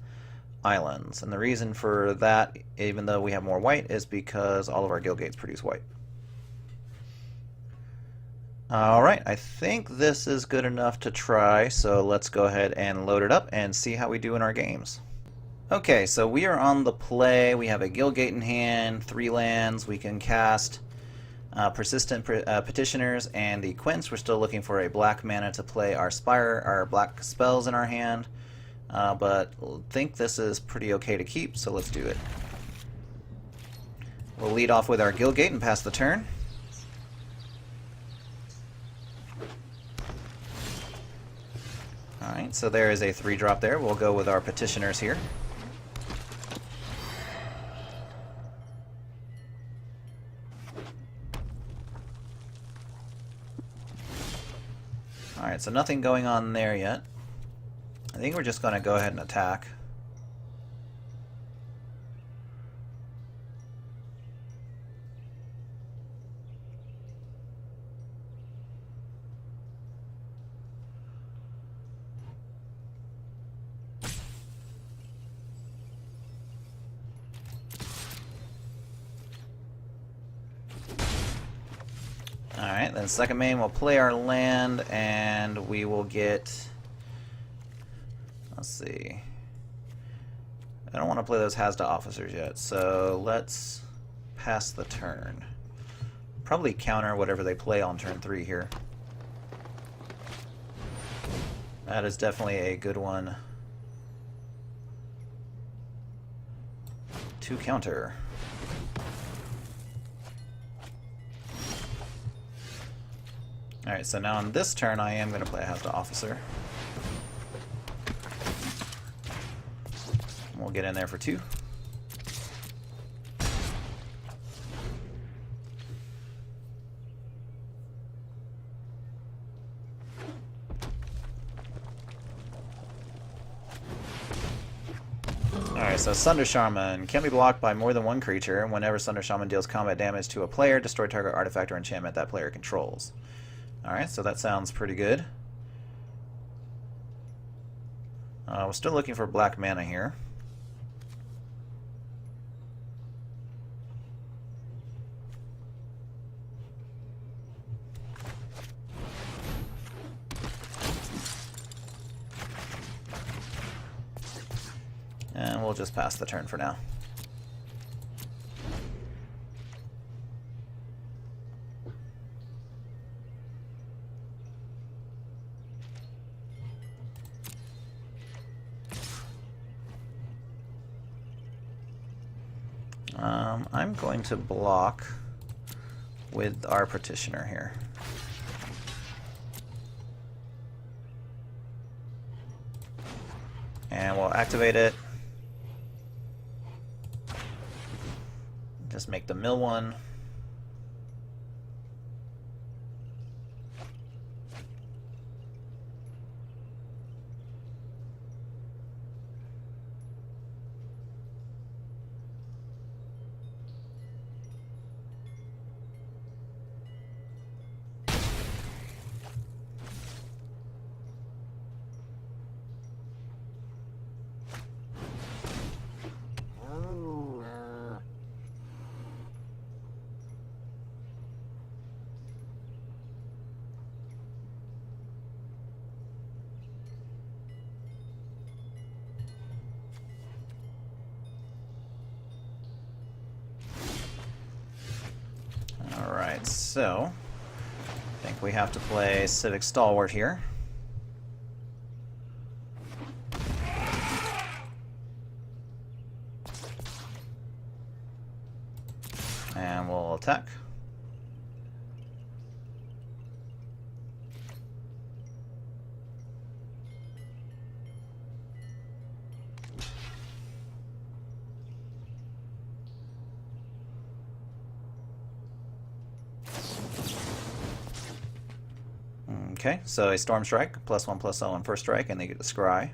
islands. And the reason for that, even though we have more white, is because all of our guild gates produce white. Alright, I think this is good enough to try, so let's go ahead and load it up and see how we do in our games. Okay, so we are on the play. We have a guild gate in hand, 3 lands. We can cast Persistent Petitioners and the Quince. We're still looking for a black mana to play our black spells in our hand, but think this is pretty okay to keep, so let's do it. We'll lead off with our guild gate and pass the turn. Alright, so there is a 3-drop there. We'll go with our Petitioners here. Alright, so nothing going on there yet. I think we're just going to go ahead and attack. Alright, then second main we'll play our land and we will get, let's see, I don't want to play those Hazda officers yet, so let's pass the turn. Probably counter whatever they play on turn 3 here. That is definitely a good one to counter. Alright, so now on this turn I am going to play a Hazda officer. We'll get in there for 2. Alright, so Sunder Shaman can be blocked by more than one creature. Whenever Sunder Shaman deals combat damage to a player, destroy target artifact or enchantment that player controls. Alright, so that sounds pretty good. We're still looking for black mana here. And we'll just pass the turn for now. I'm going to block with our Petitioner here. And we'll activate it. Just make the mill one. So, I think we have to play Civic Stalwart here. And we'll attack. Okay, so a Storm Strike, +1/+0 on first strike, and they get the Scry.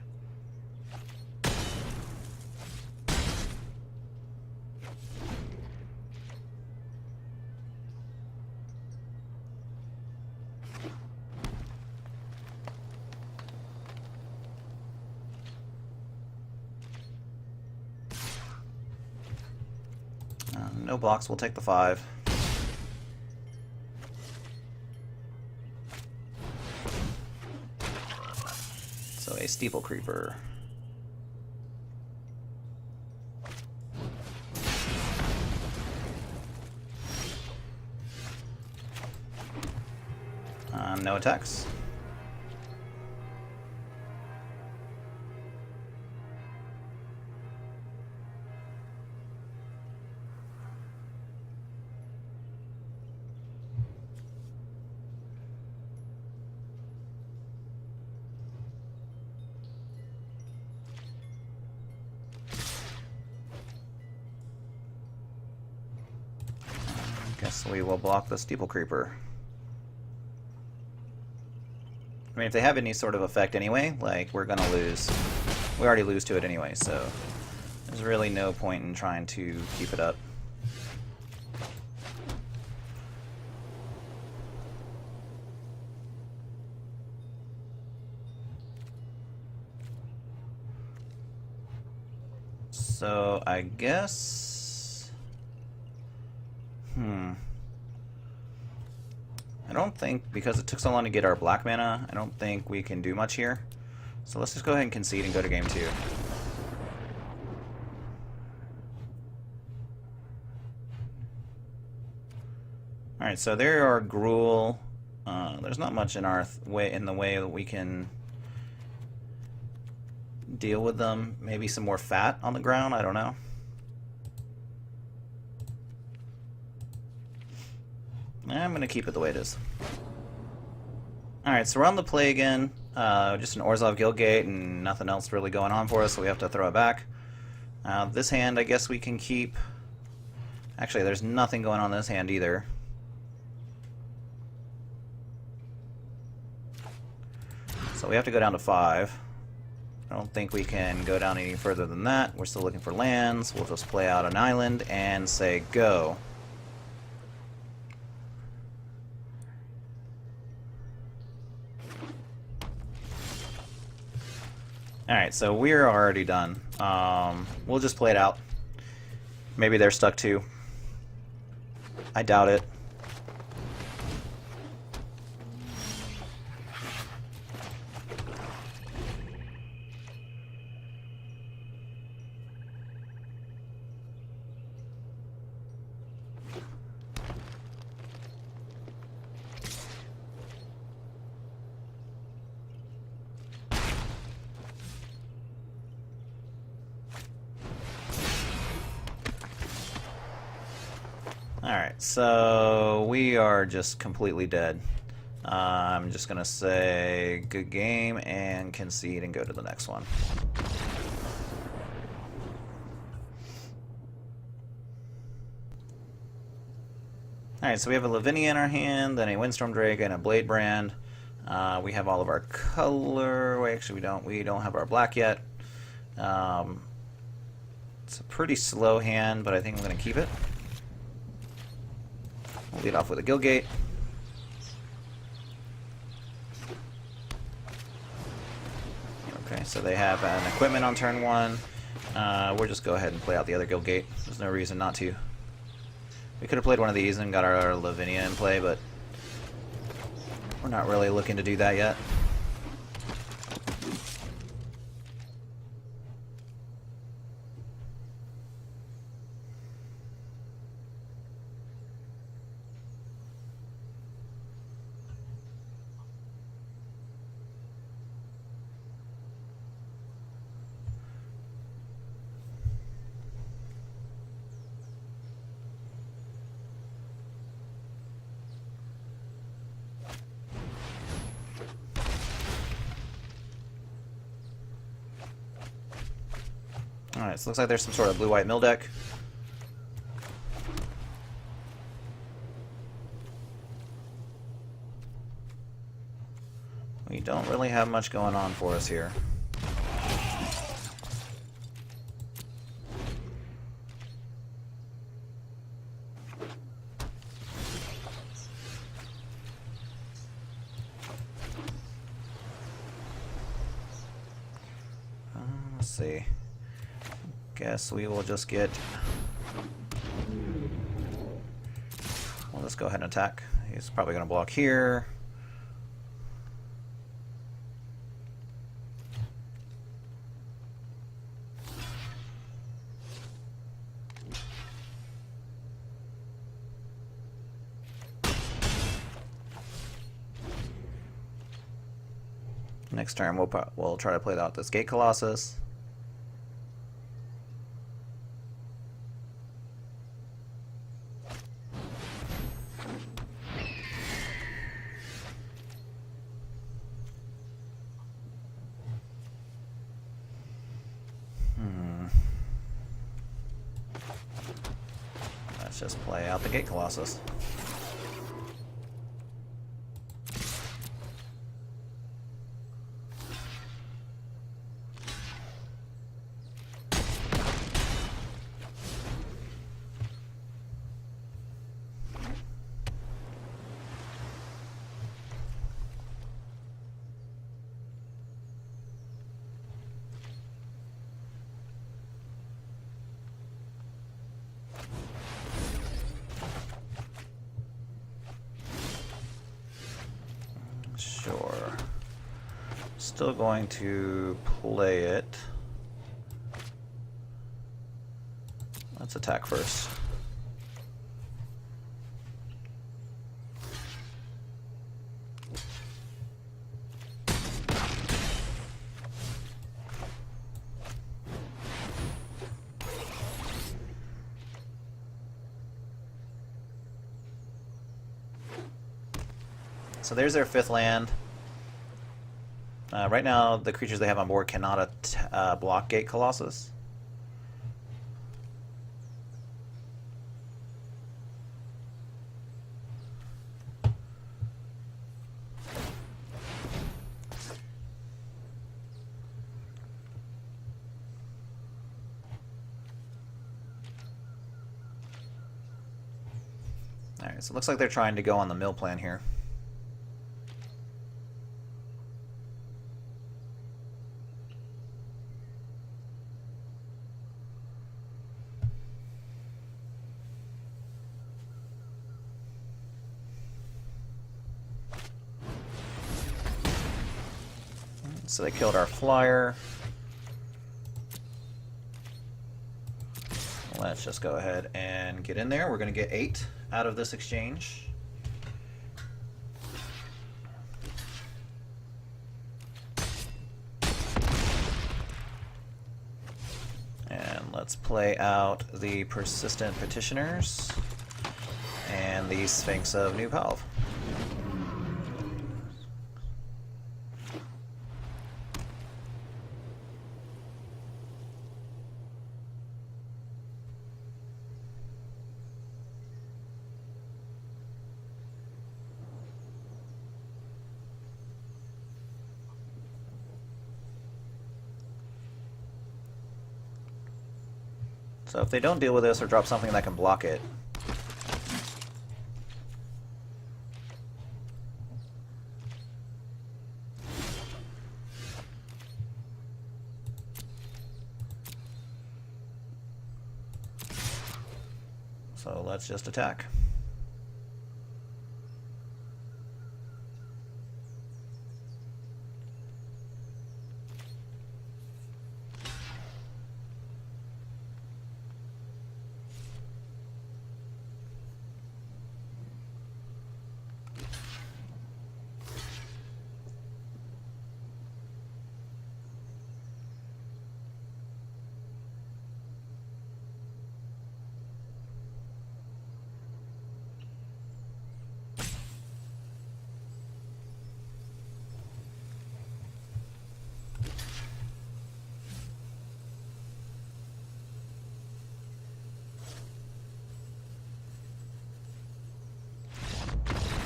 No blocks, we'll take the 5. So a Steeple Creeper. No attacks. Guess we will block the Steeple Creeper. I mean, if they have any sort of effect anyway, like, we're gonna lose. We already lose to it anyway, so there's really no point in trying to keep it up. So, I guess... I don't think, because it took so long to get our black mana, I don't think we can do much here. So let's just go ahead and concede and go to game 2. Alright, so there are Gruul. There's not much in our in the way that we can deal with them. Maybe some more fat on the ground, I don't know. I'm going to keep it the way it is. Alright, so we're on the play again. Just an Orzhov Guildgate and nothing else really going on for us, so we have to throw it back. This hand I guess we can keep. Actually, there's nothing going on this hand either. So we have to go down to 5. I don't think we can go down any further than that. We're still looking for lands. We'll just play out an island and say go. Alright, so we're already done. We'll just play it out. Maybe they're stuck too. I doubt it. Alright, so we are just completely dead. I'm just going to say good game and concede and go to the next one. Alright, so we have a Lavinia in our hand, then a Windstorm Drake and a Blade Brand. We have all of our color. Well, actually, we don't have our black yet. It's a pretty slow hand, but I think I'm going to keep it. We'll lead off with a Guildgate. Okay, so they have an equipment on turn 1. We'll just go ahead and play out the other Guildgate. There's no reason not to. We could have played one of these and got our Lavinia in play, but we're not really looking to do that yet. Alright, so it looks like there's some sort of blue-white mill deck. We don't really have much going on for us here. Let's see. Guess we will just get... Well, let's go ahead and attack. He's probably going to block here. Next turn we'll try to play out this Gate Colossus. Let's just play out the Gate Colossus. Sure. Still going to play it. Let's attack first. So there's their 5th land. Right now, the creatures they have on board cannot block Gate Colossus. Alright, so it looks like they're trying to go on the mill plan here. So they killed our flyer. Let's just go ahead and get in there. We're going to get 8 out of this exchange. And let's play out the Persistent Petitioners and the Sphinx of New Palv. So if they don't deal with this or drop something that can block it, so let's just attack.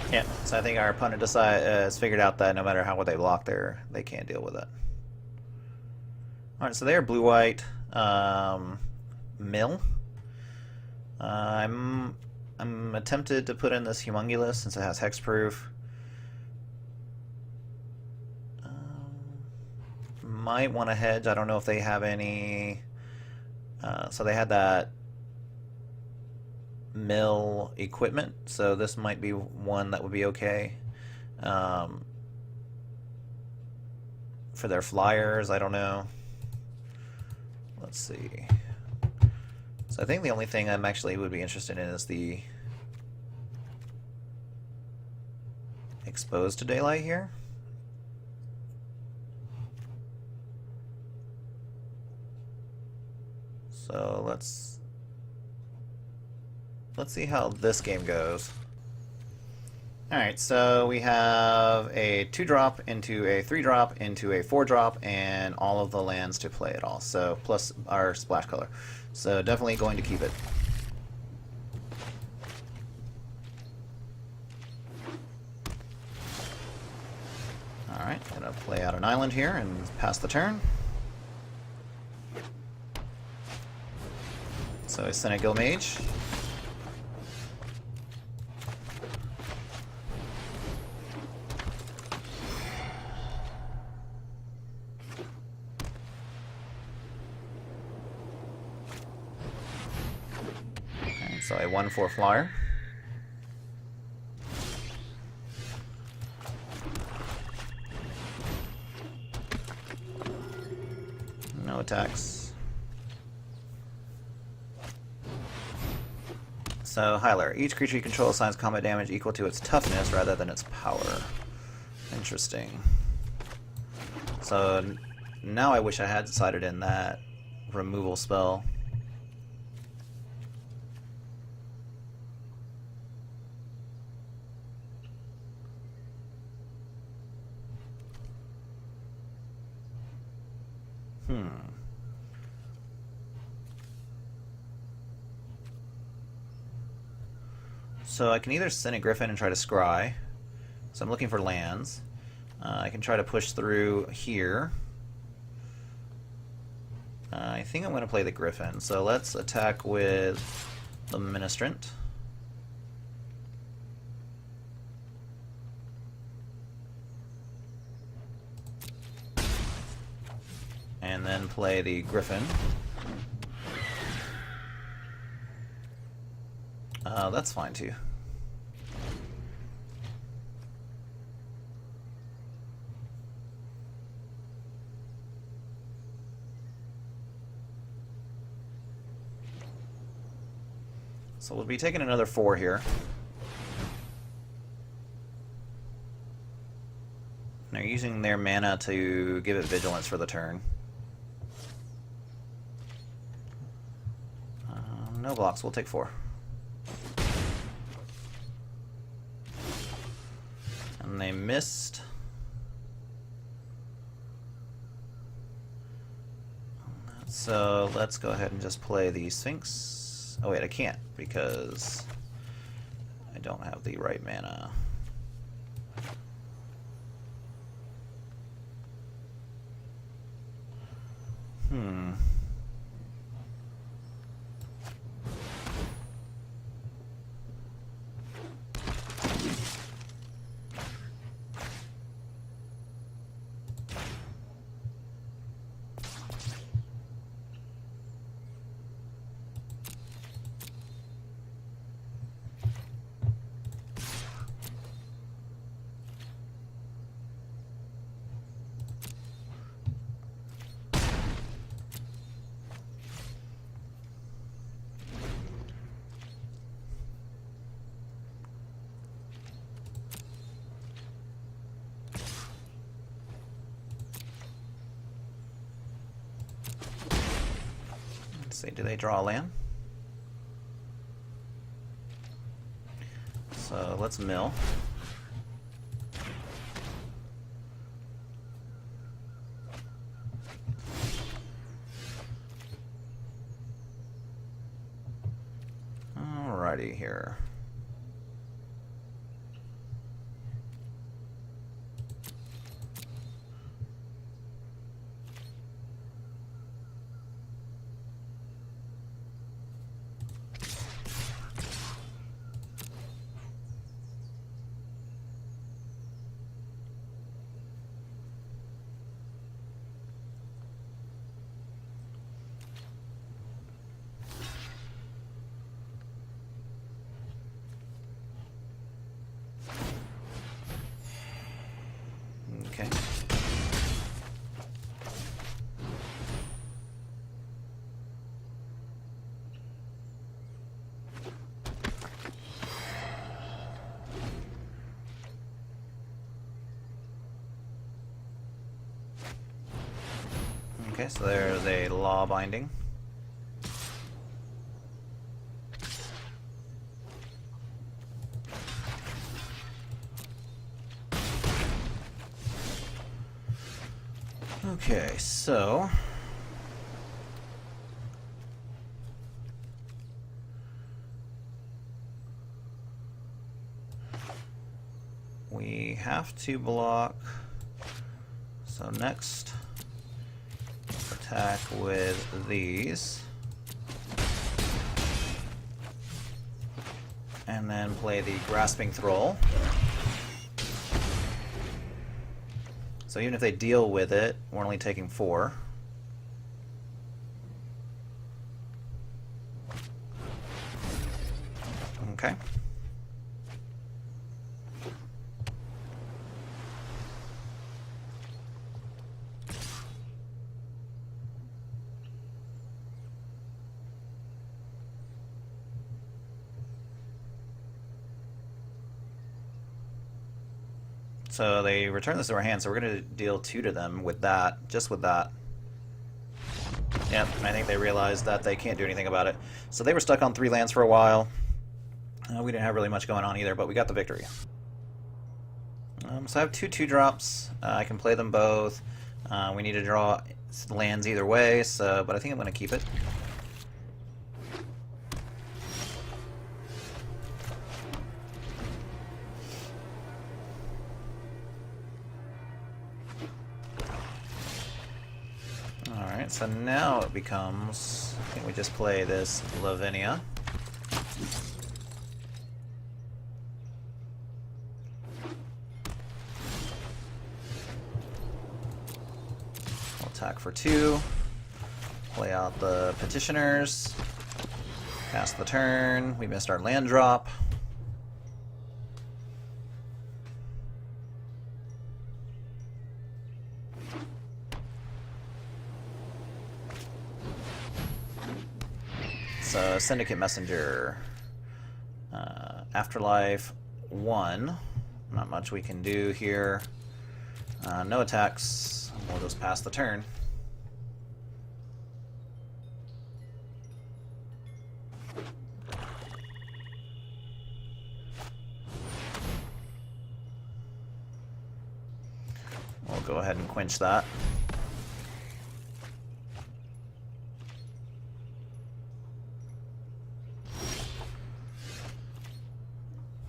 Yeah, so I think our opponent has figured out that no matter how they block there, they can't deal with it. Alright, so they are blue-white mill. I'm tempted to put in this Humongulus since it has hexproof. Might want to hedge. I don't know if they have any. So they had that mill equipment, so this might be one that would be okay. For their flyers, I don't know. Let's see. So I think the only thing I'm actually would be interested in is the Exposed to Daylight here. So let's see how this game goes. Alright, so we have a 2-drop into a 3-drop into a 4-drop and all of the lands to play it all. So plus our splash color. So definitely going to keep it. Alright, gonna play out an island here and pass the turn. So I send a Guild Mage. Okay, so a 1/4 flyer. No attacks. So, Hyler. Each creature you control assigns combat damage equal to its toughness rather than its power. Interesting. So, now I wish I had decided in that removal spell. Hmm. So I can either send a Griffin and try to scry. So I'm looking for lands. I can try to push through here. I think I'm going to play the Griffin. So let's attack with the Ministrant. And then play the Griffin. That's fine too. So we'll be taking another 4 here. They're using their mana to give it vigilance for the turn. No blocks, we'll take 4. And they missed. So let's go ahead and just play the Sphinx. Oh wait, I can't because I don't have the right mana. Let's see, do they draw a land? So let's mill. Alrighty here. Okay. Okay, so there's a law binding. Okay, so we have to block. So next, attack with these. And then play the Grasping Thrall. So even if they deal with it, we're only taking 4. Okay. So they return this to our hand, so we're going to deal 2 to them with that, just with that. Yep, I think they realized that they can't do anything about it. So they were stuck on 3 lands for a while. We didn't have really much going on either, but we got the victory. So I have 2 2-drops. I can play them both. We need to draw It lands either way, so but I think I'm going to keep it. Alright, so now it becomes... I think we just play this Ravnica. We'll attack for 2. Play out the Petitioners. Pass the turn. We missed our land drop. So, Syndicate Messenger. Afterlife 1. Not much we can do here. No attacks. We'll just pass the turn. We'll go ahead and quench that.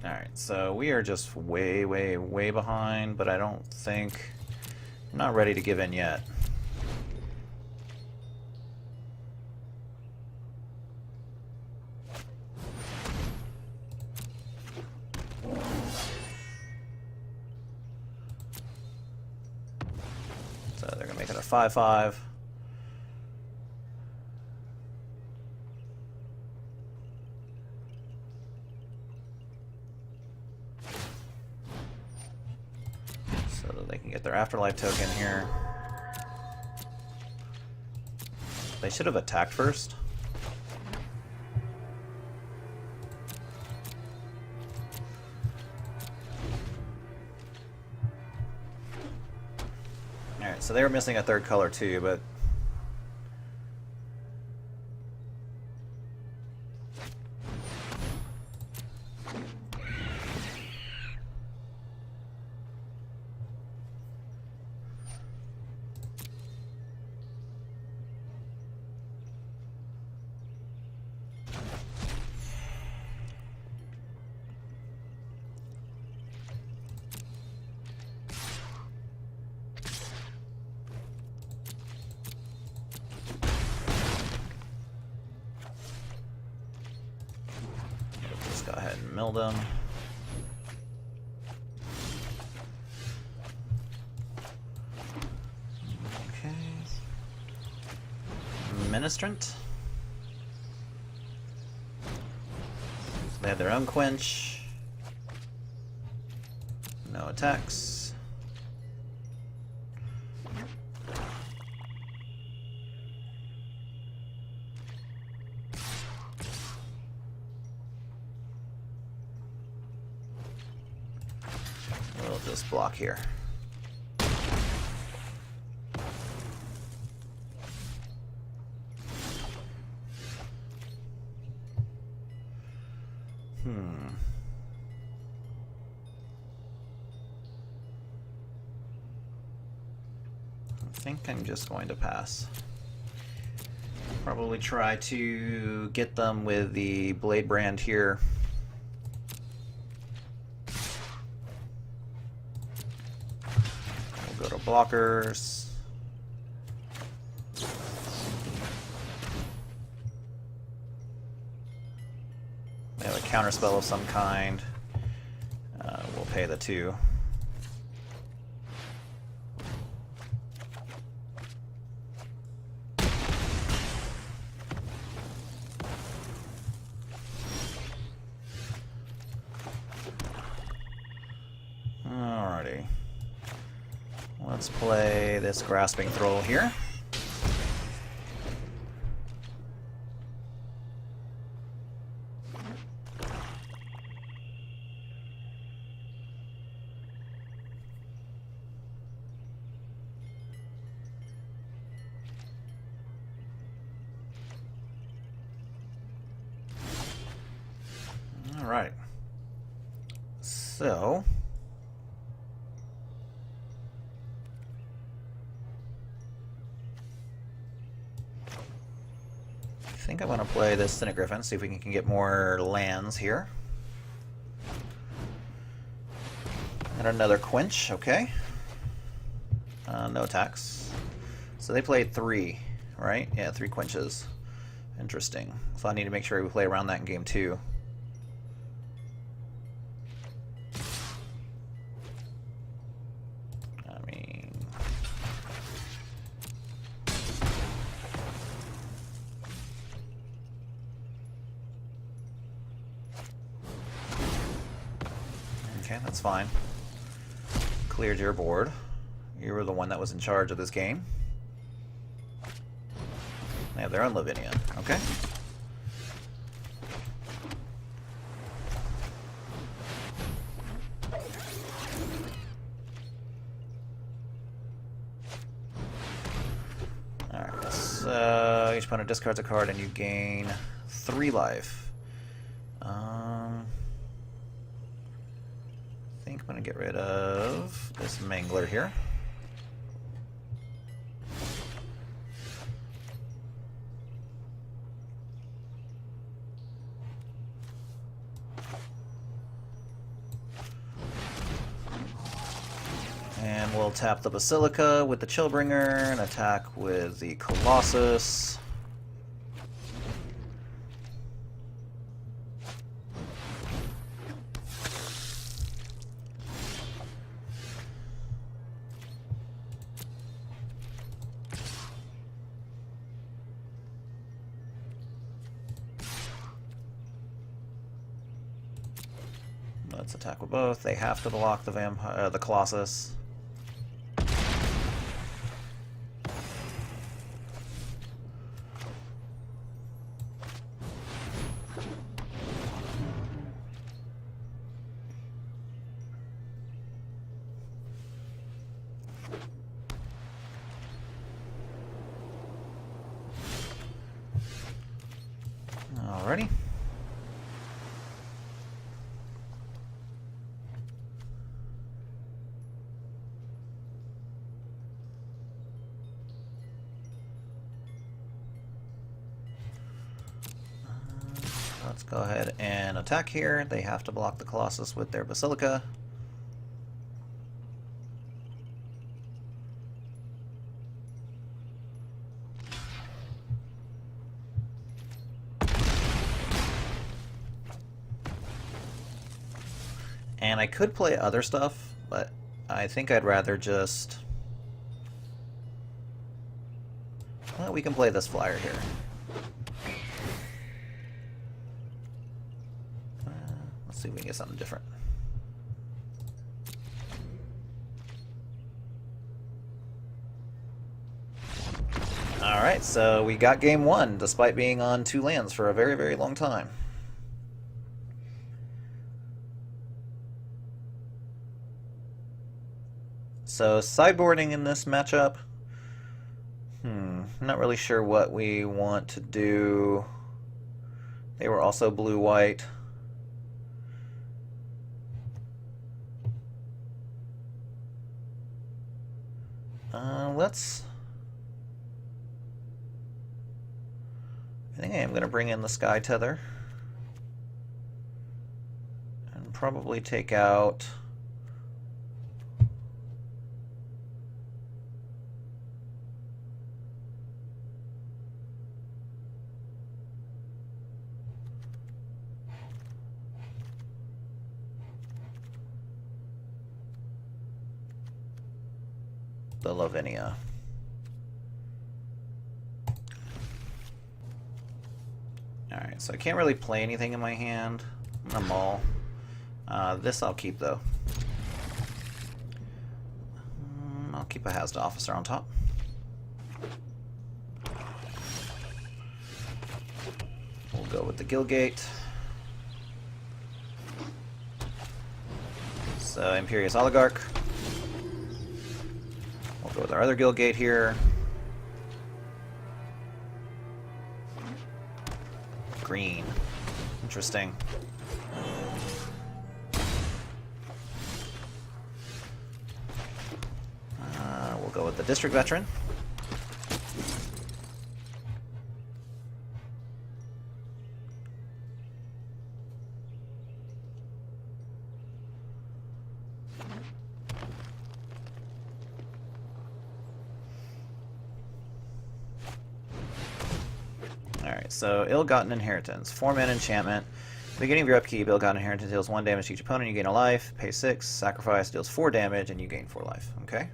Alright, so we are just way, way, way behind, but I don't think... I'm not ready to give in yet. So they're going to make it a 5/5. So that they can get their Afterlife token here. They should have attacked first. Alright, so they were missing a third color too, but... go ahead and mill them. Okay. Ministrant. They have their own quench. No attacks. We'll just block here. I think I'm just going to pass. Probably try to get them with the Blade Brand here. We'll go to blockers. They have a counterspell of some kind. We'll pay the 2. Alrighty. Let's play this Grasping Thrall here. Alright. So... think I'm going to play this Senate Griffin, see if we can get more lands here. And another Quench, okay. No attacks. So they played 3, right? Yeah, 3 Quenches. Interesting. So I need to make sure we play around that in game 2. Okay, that's fine. Cleared your board. You were the one that was in charge of this game. They have their own Lavinia. Okay. Alright, so each opponent discards a card and you gain 3 life. I think I'm going to get rid of this Mangler here. And we'll tap the Basilica with the Chillbringer and attack with the Colossus. Let's attack with both. They have to block the Colossus. Alrighty. Let's go ahead and attack here. They have to block the Colossus with their Basilica. And I could play other stuff, but I think I'd rather just... Well, we can play this flyer here. Let's see if we can get something different. Alright, so we got game 1, despite being on 2 lands for a very, very long time. So sideboarding in this matchup, I'm not really sure what we want to do. They were also blue-white. I think I am going to bring in the Sky Tether and probably take out the Lavinia. Alright, so I can't really play anything in my hand. I'm gonna maul. This I'll keep though. I'll keep a Hazda Officer on top. We'll go with the Guildgate. So Imperious Oligarch. We'll go with our other Guildgate here. Green. Interesting. We'll go with the District Veteran. Alright, so Ill-Gotten Inheritance. 4-mana enchantment. Beginning of your upkeep, Ill-Gotten Inheritance deals 1 damage to each opponent, you gain a life. Pay 6, sacrifice, deals 4 damage, and you gain 4 life. Okay?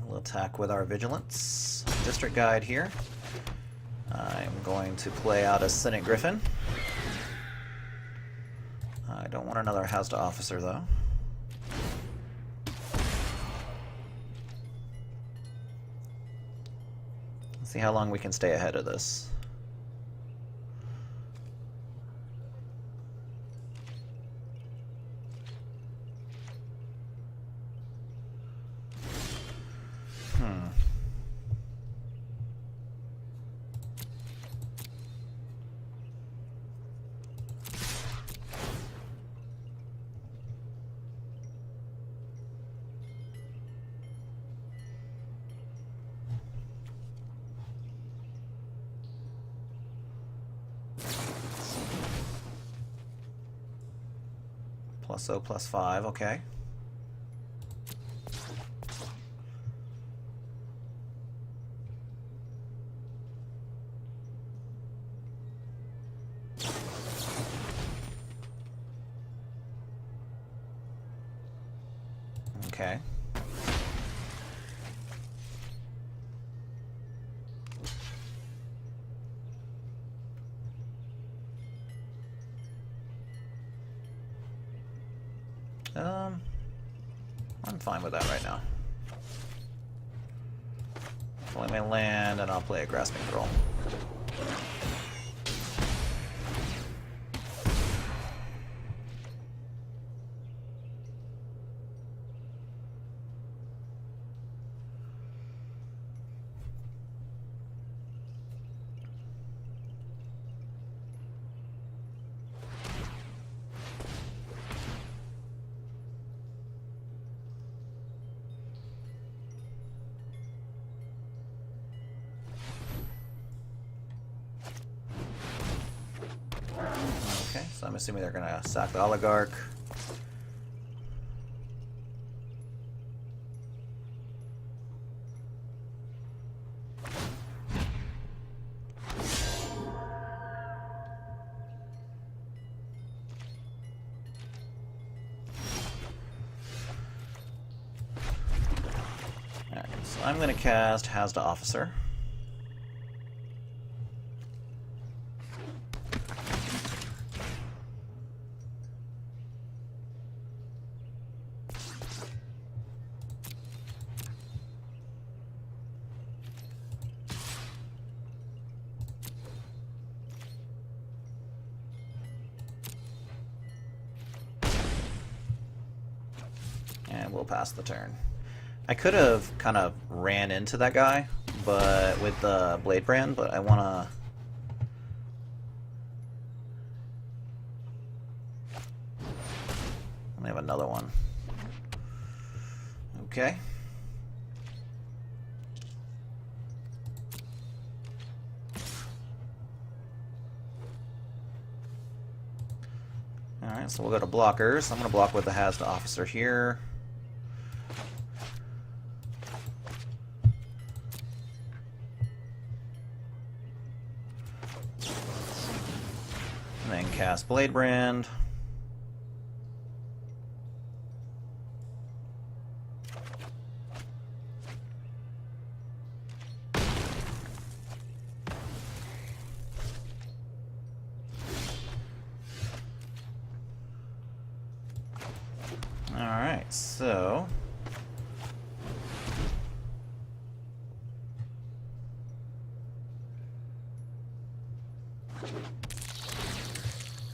We'll attack with our Vigilance. District Guide here. I'm going to play out a Senate Griffin. I don't want another Hazda Officer, though. Let's see how long we can stay ahead of this. +0, +5, okay. Okay. I'm fine with that right now. Play my land, and I'll play a Grasping Thrall. Okay, so I'm assuming they're going to sack the Oligarch. Alright, so I'm going to cast Hazda Officer. And we'll pass the turn. I could have kind of ran into that guy, but with the Blade Brand, but I want to... I have another one. Okay. Alright, so we'll go to blockers. I'm going to block with the Hazda Officer here. And then cast Blade Brand. Alright, so...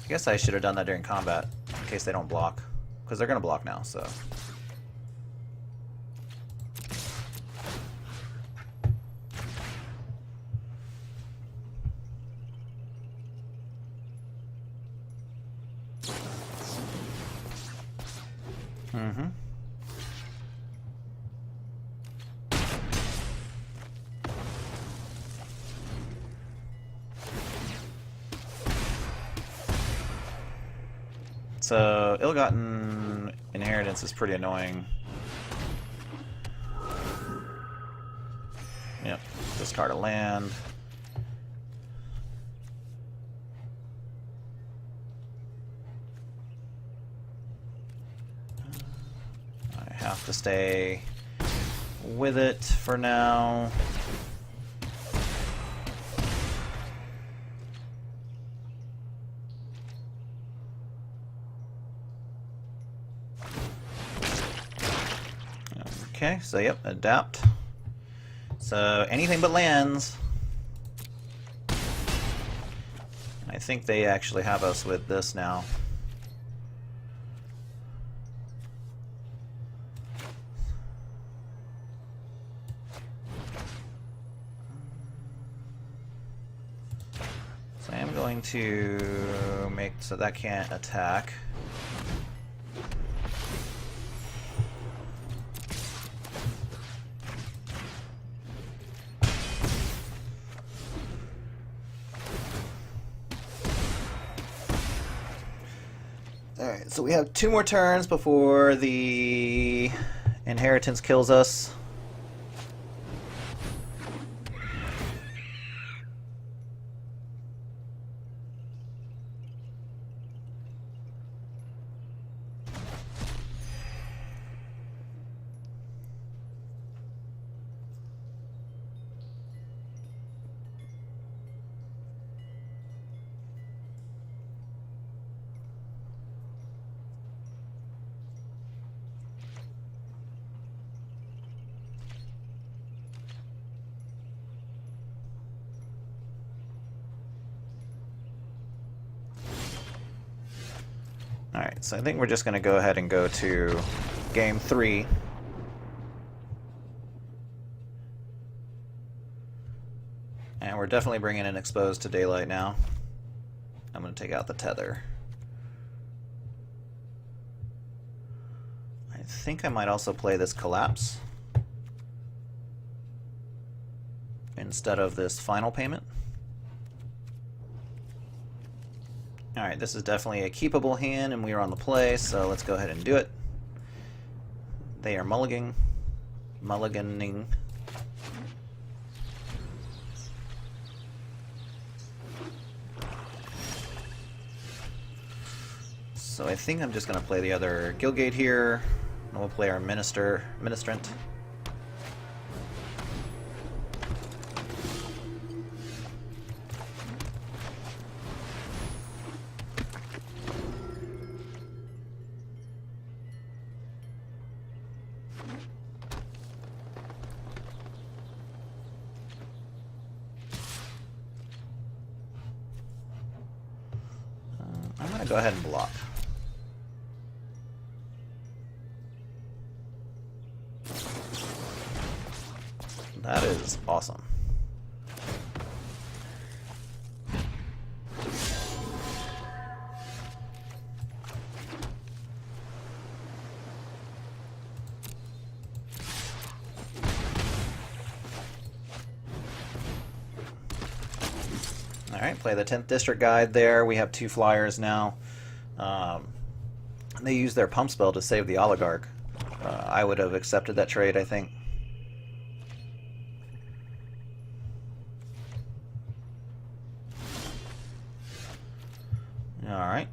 I guess I should have done that during combat, in case they don't block. Because they're going to block now, so... Mm-hmm. so ill-gotten inheritance is pretty annoying. Yep, discard a land. I have to stay with it for now. Okay, so yep, adapt. So anything but lands. I think they actually have us with this now. So I am going to make so that can't attack. Alright, so we have 2 more turns before the inheritance kills us. Alright, so I think we're just going to go ahead and go to game 3. And we're definitely bringing in Exposed to Daylight now. I'm going to take out the Tether. I think I might also play this Collapse instead of this Final Payment. Alright, this is definitely a keepable hand, and we are on the play, so let's go ahead and do it. They are mulliganing. So I think I'm just going to play the other Guildgate here, and we'll play our Ministrant. I'm going to go ahead and block. That is awesome. Alright, play the 10th District Guide there. We have 2 flyers now. They use their pump spell to save the Oligarch. I would have accepted that trade, I think. Alright.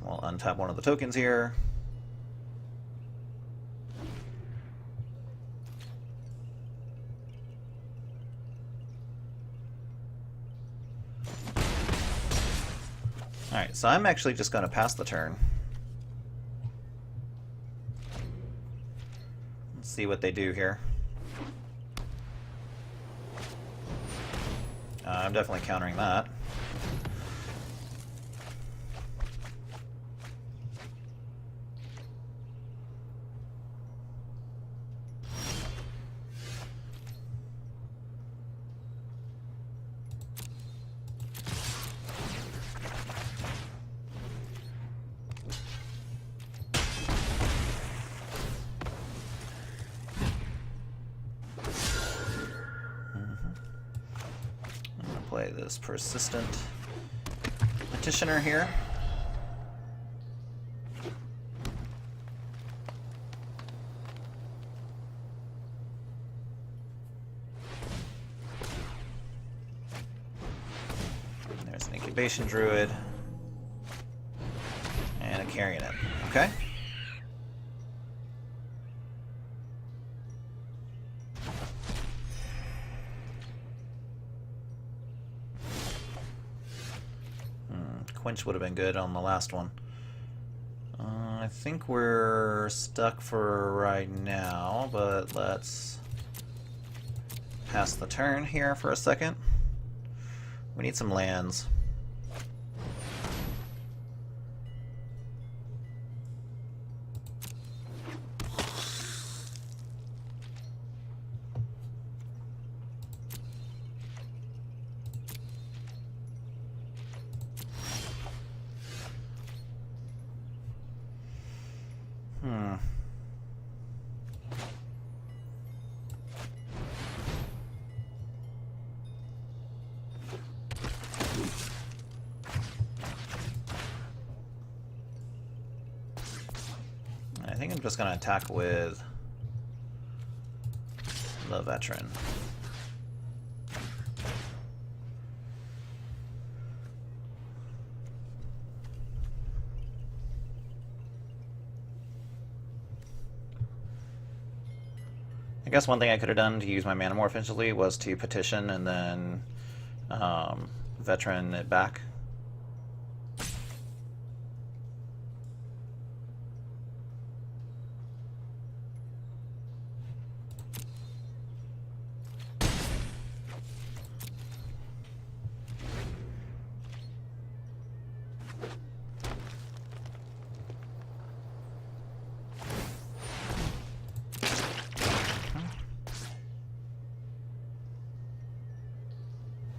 We'll untap one of the tokens here. Alright, so I'm actually just going to pass the turn. Let's see what they do here. I'm definitely countering that. this persistent petitioner here. There's an incubation druid and a carrion in. Okay. Quench would have been good on the last one. I think we're stuck for right now, but let's pass the turn here for a second. We need some lands. I think I'm just going to attack with the veteran. I guess one thing I could have done to use my mana more efficiently was to petition and then veteran it back.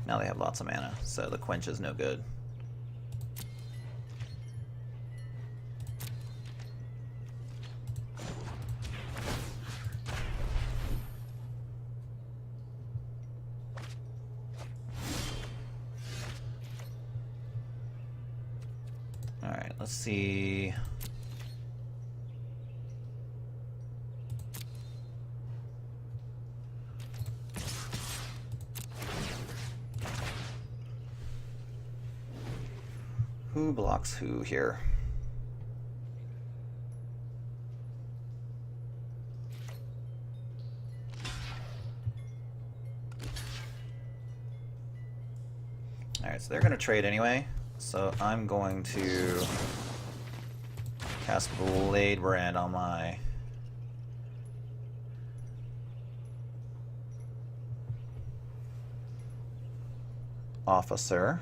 Now they have lots of mana, so the quench is no good. Alright, let's see. Who blocks who here? Alright, so they're going to trade anyway. So I'm going to cast Blade Brand on my officer.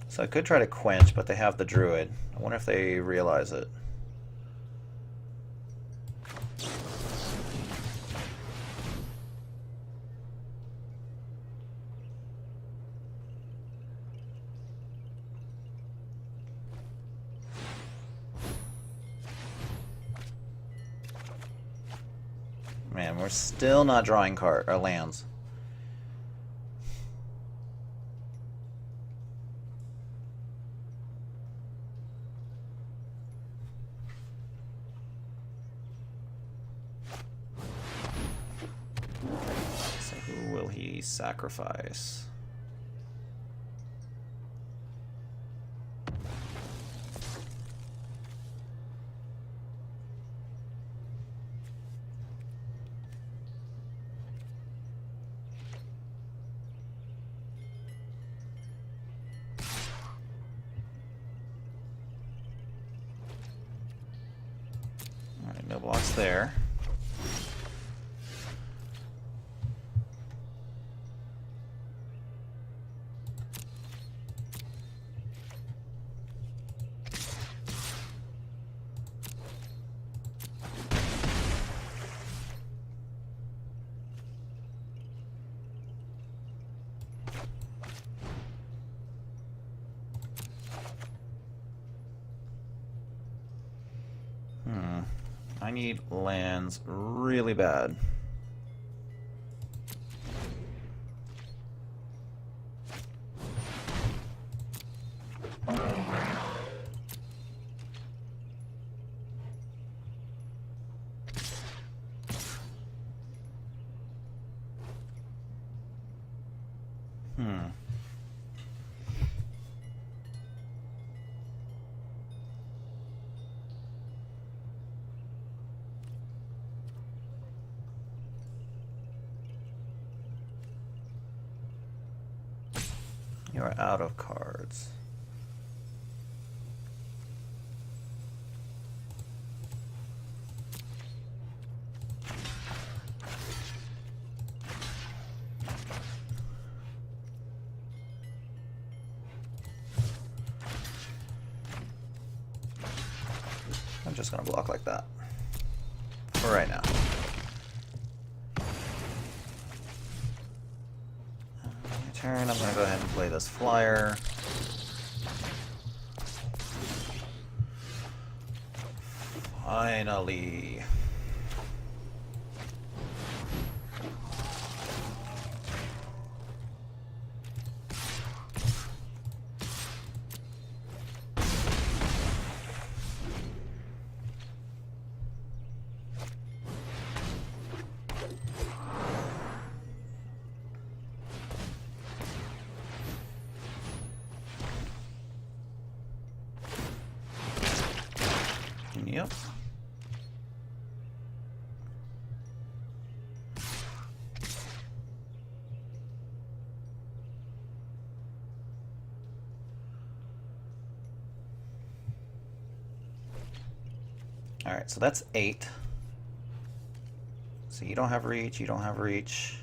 So I could try to quench, but they have the druid. I wonder if they realize it. Man, we're still not drawing lands. Sacrifice. All right, no blocks there. I need lands really bad. You're out of cards. I'm just going to block like that for right now. Turn, I'm going to go ahead and play this flyer. Finally. Yep. All right, so that's 8. So you don't have reach, you don't have reach.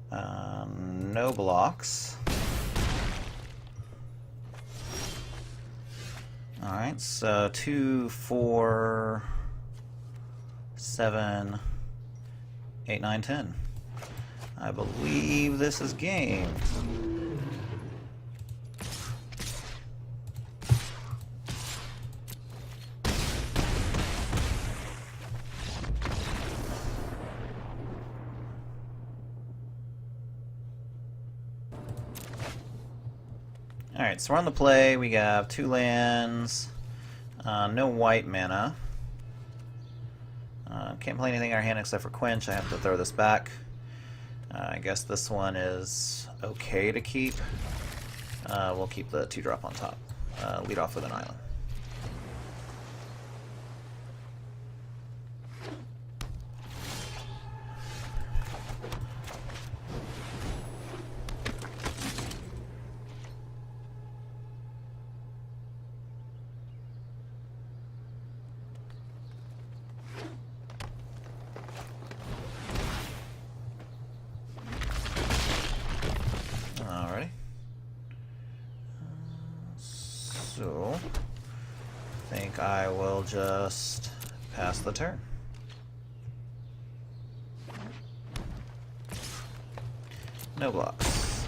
No blocks. Alright, so 2, 4, 7, 8, 9, 10. I believe this is game. Alright, so we're on the play. We have 2 lands, no white mana. Can't play anything in our hand except for Quench. I have to throw this back. I guess this one is okay to keep. We'll keep the 2-drop on top. Lead off with an island. So, I think I will just pass the turn. No blocks.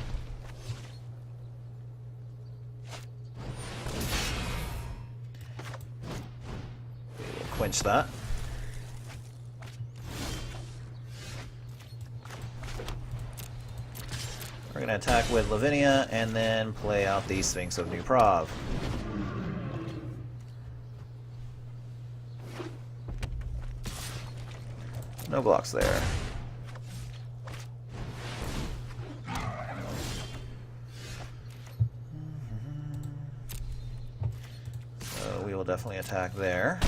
We will quench that. We're going to attack with Ravnica and then play out the Sphinx of New Prov. No blocks there. So we will definitely attack there.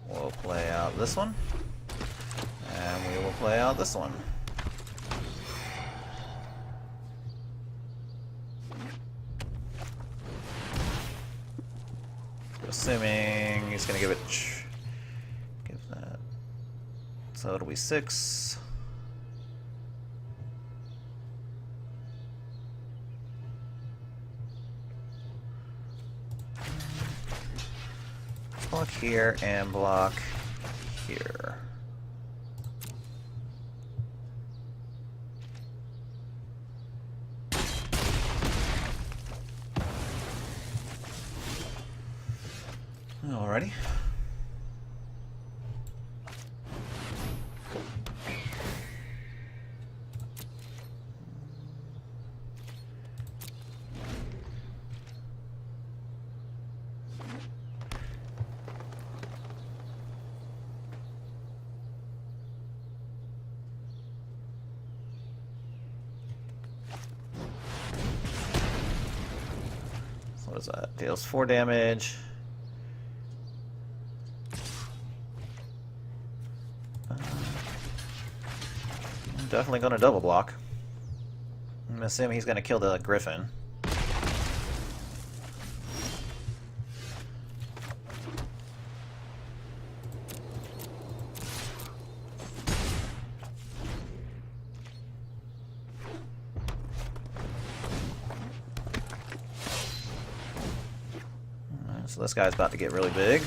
We'll play out this one. And we will play out this one. Assuming he's going to give it... give that... So it'll be 6. Block here and block here. Alrighty. What is that? Deals 4 damage. I'm definitely going to double block. I'm assuming he's going to kill the Griffin. So this guy's about to get really big.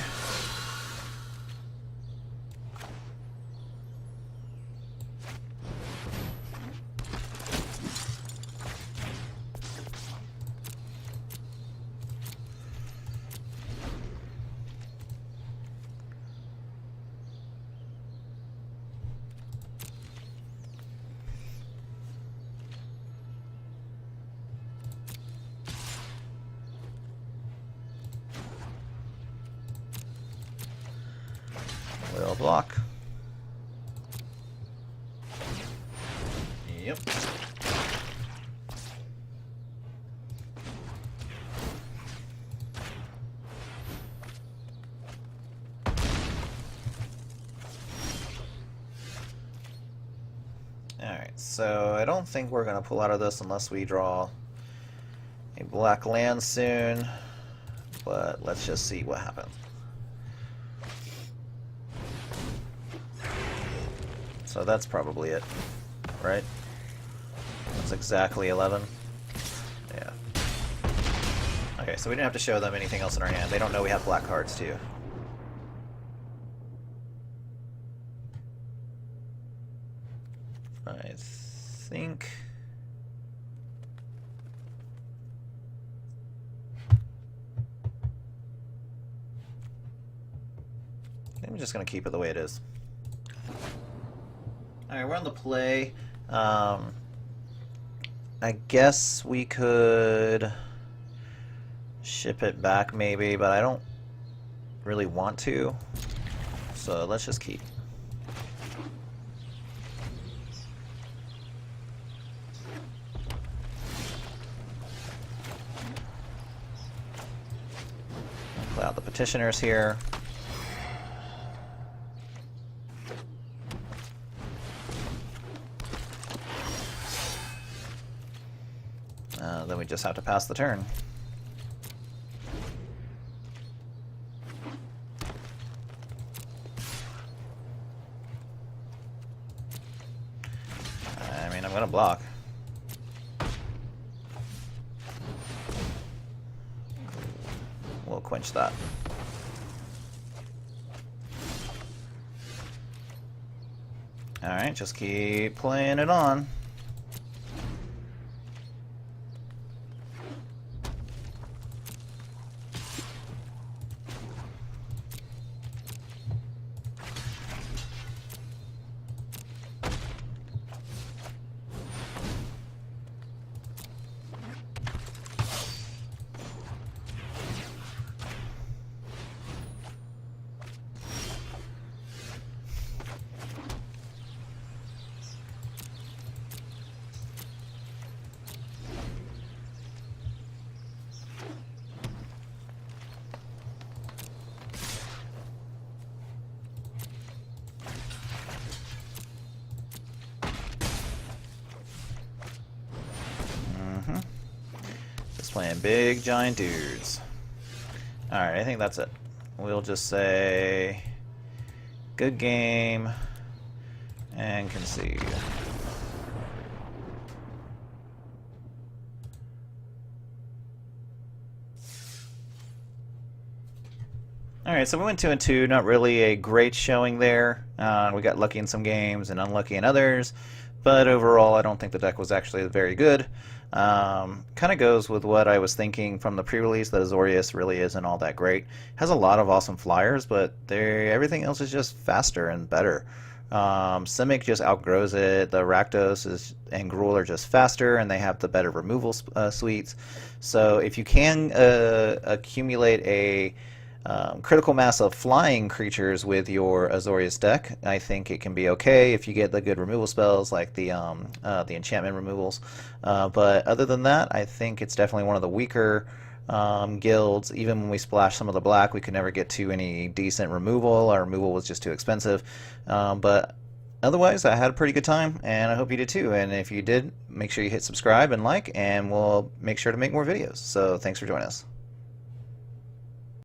Will block. Yep. Alright, so I don't think we're going to pull out of this unless we draw a black land soon, but let's just see what happens. So that's probably it, right? That's exactly 11. Yeah. Okay, so we didn't have to show them anything else in our hand. They don't know we have black cards too. I think... I'm just going to keep it the way it is. Alright, we're on the play. I guess we could ship it back maybe, but I don't really want to. So let's just keep. Play out the petitioners here. Then we just have to pass the turn. I mean, I'm going to block. We'll quench that. Alright, just keep playing it on. Playing big giant dudes. Alright, I think that's it. We'll just say good game and concede. Alright, so we went 2 and 2. Not really a great showing there. We got lucky in some games and unlucky in others. But overall, I don't think the deck was actually very good. Kind of goes with what I was thinking from the pre-release, that Azorius really isn't all that great. Has a lot of awesome flyers, but everything else is just faster and better. Simic just outgrows it. The Rakdos and Gruul are just faster, and they have the better removal suites. So if you can accumulate a critical mass of flying creatures with your Azorius deck, I think it can be okay if you get the good removal spells like the enchantment removals. But other than that, I think it's definitely one of the weaker guilds. Even when we splashed some of the black, we could never get to any decent removal. Our removal was just too expensive. But otherwise, I had a pretty good time, and I hope you did too. And if you did, make sure you hit subscribe and like, and we'll make sure to make more videos. So thanks for joining us.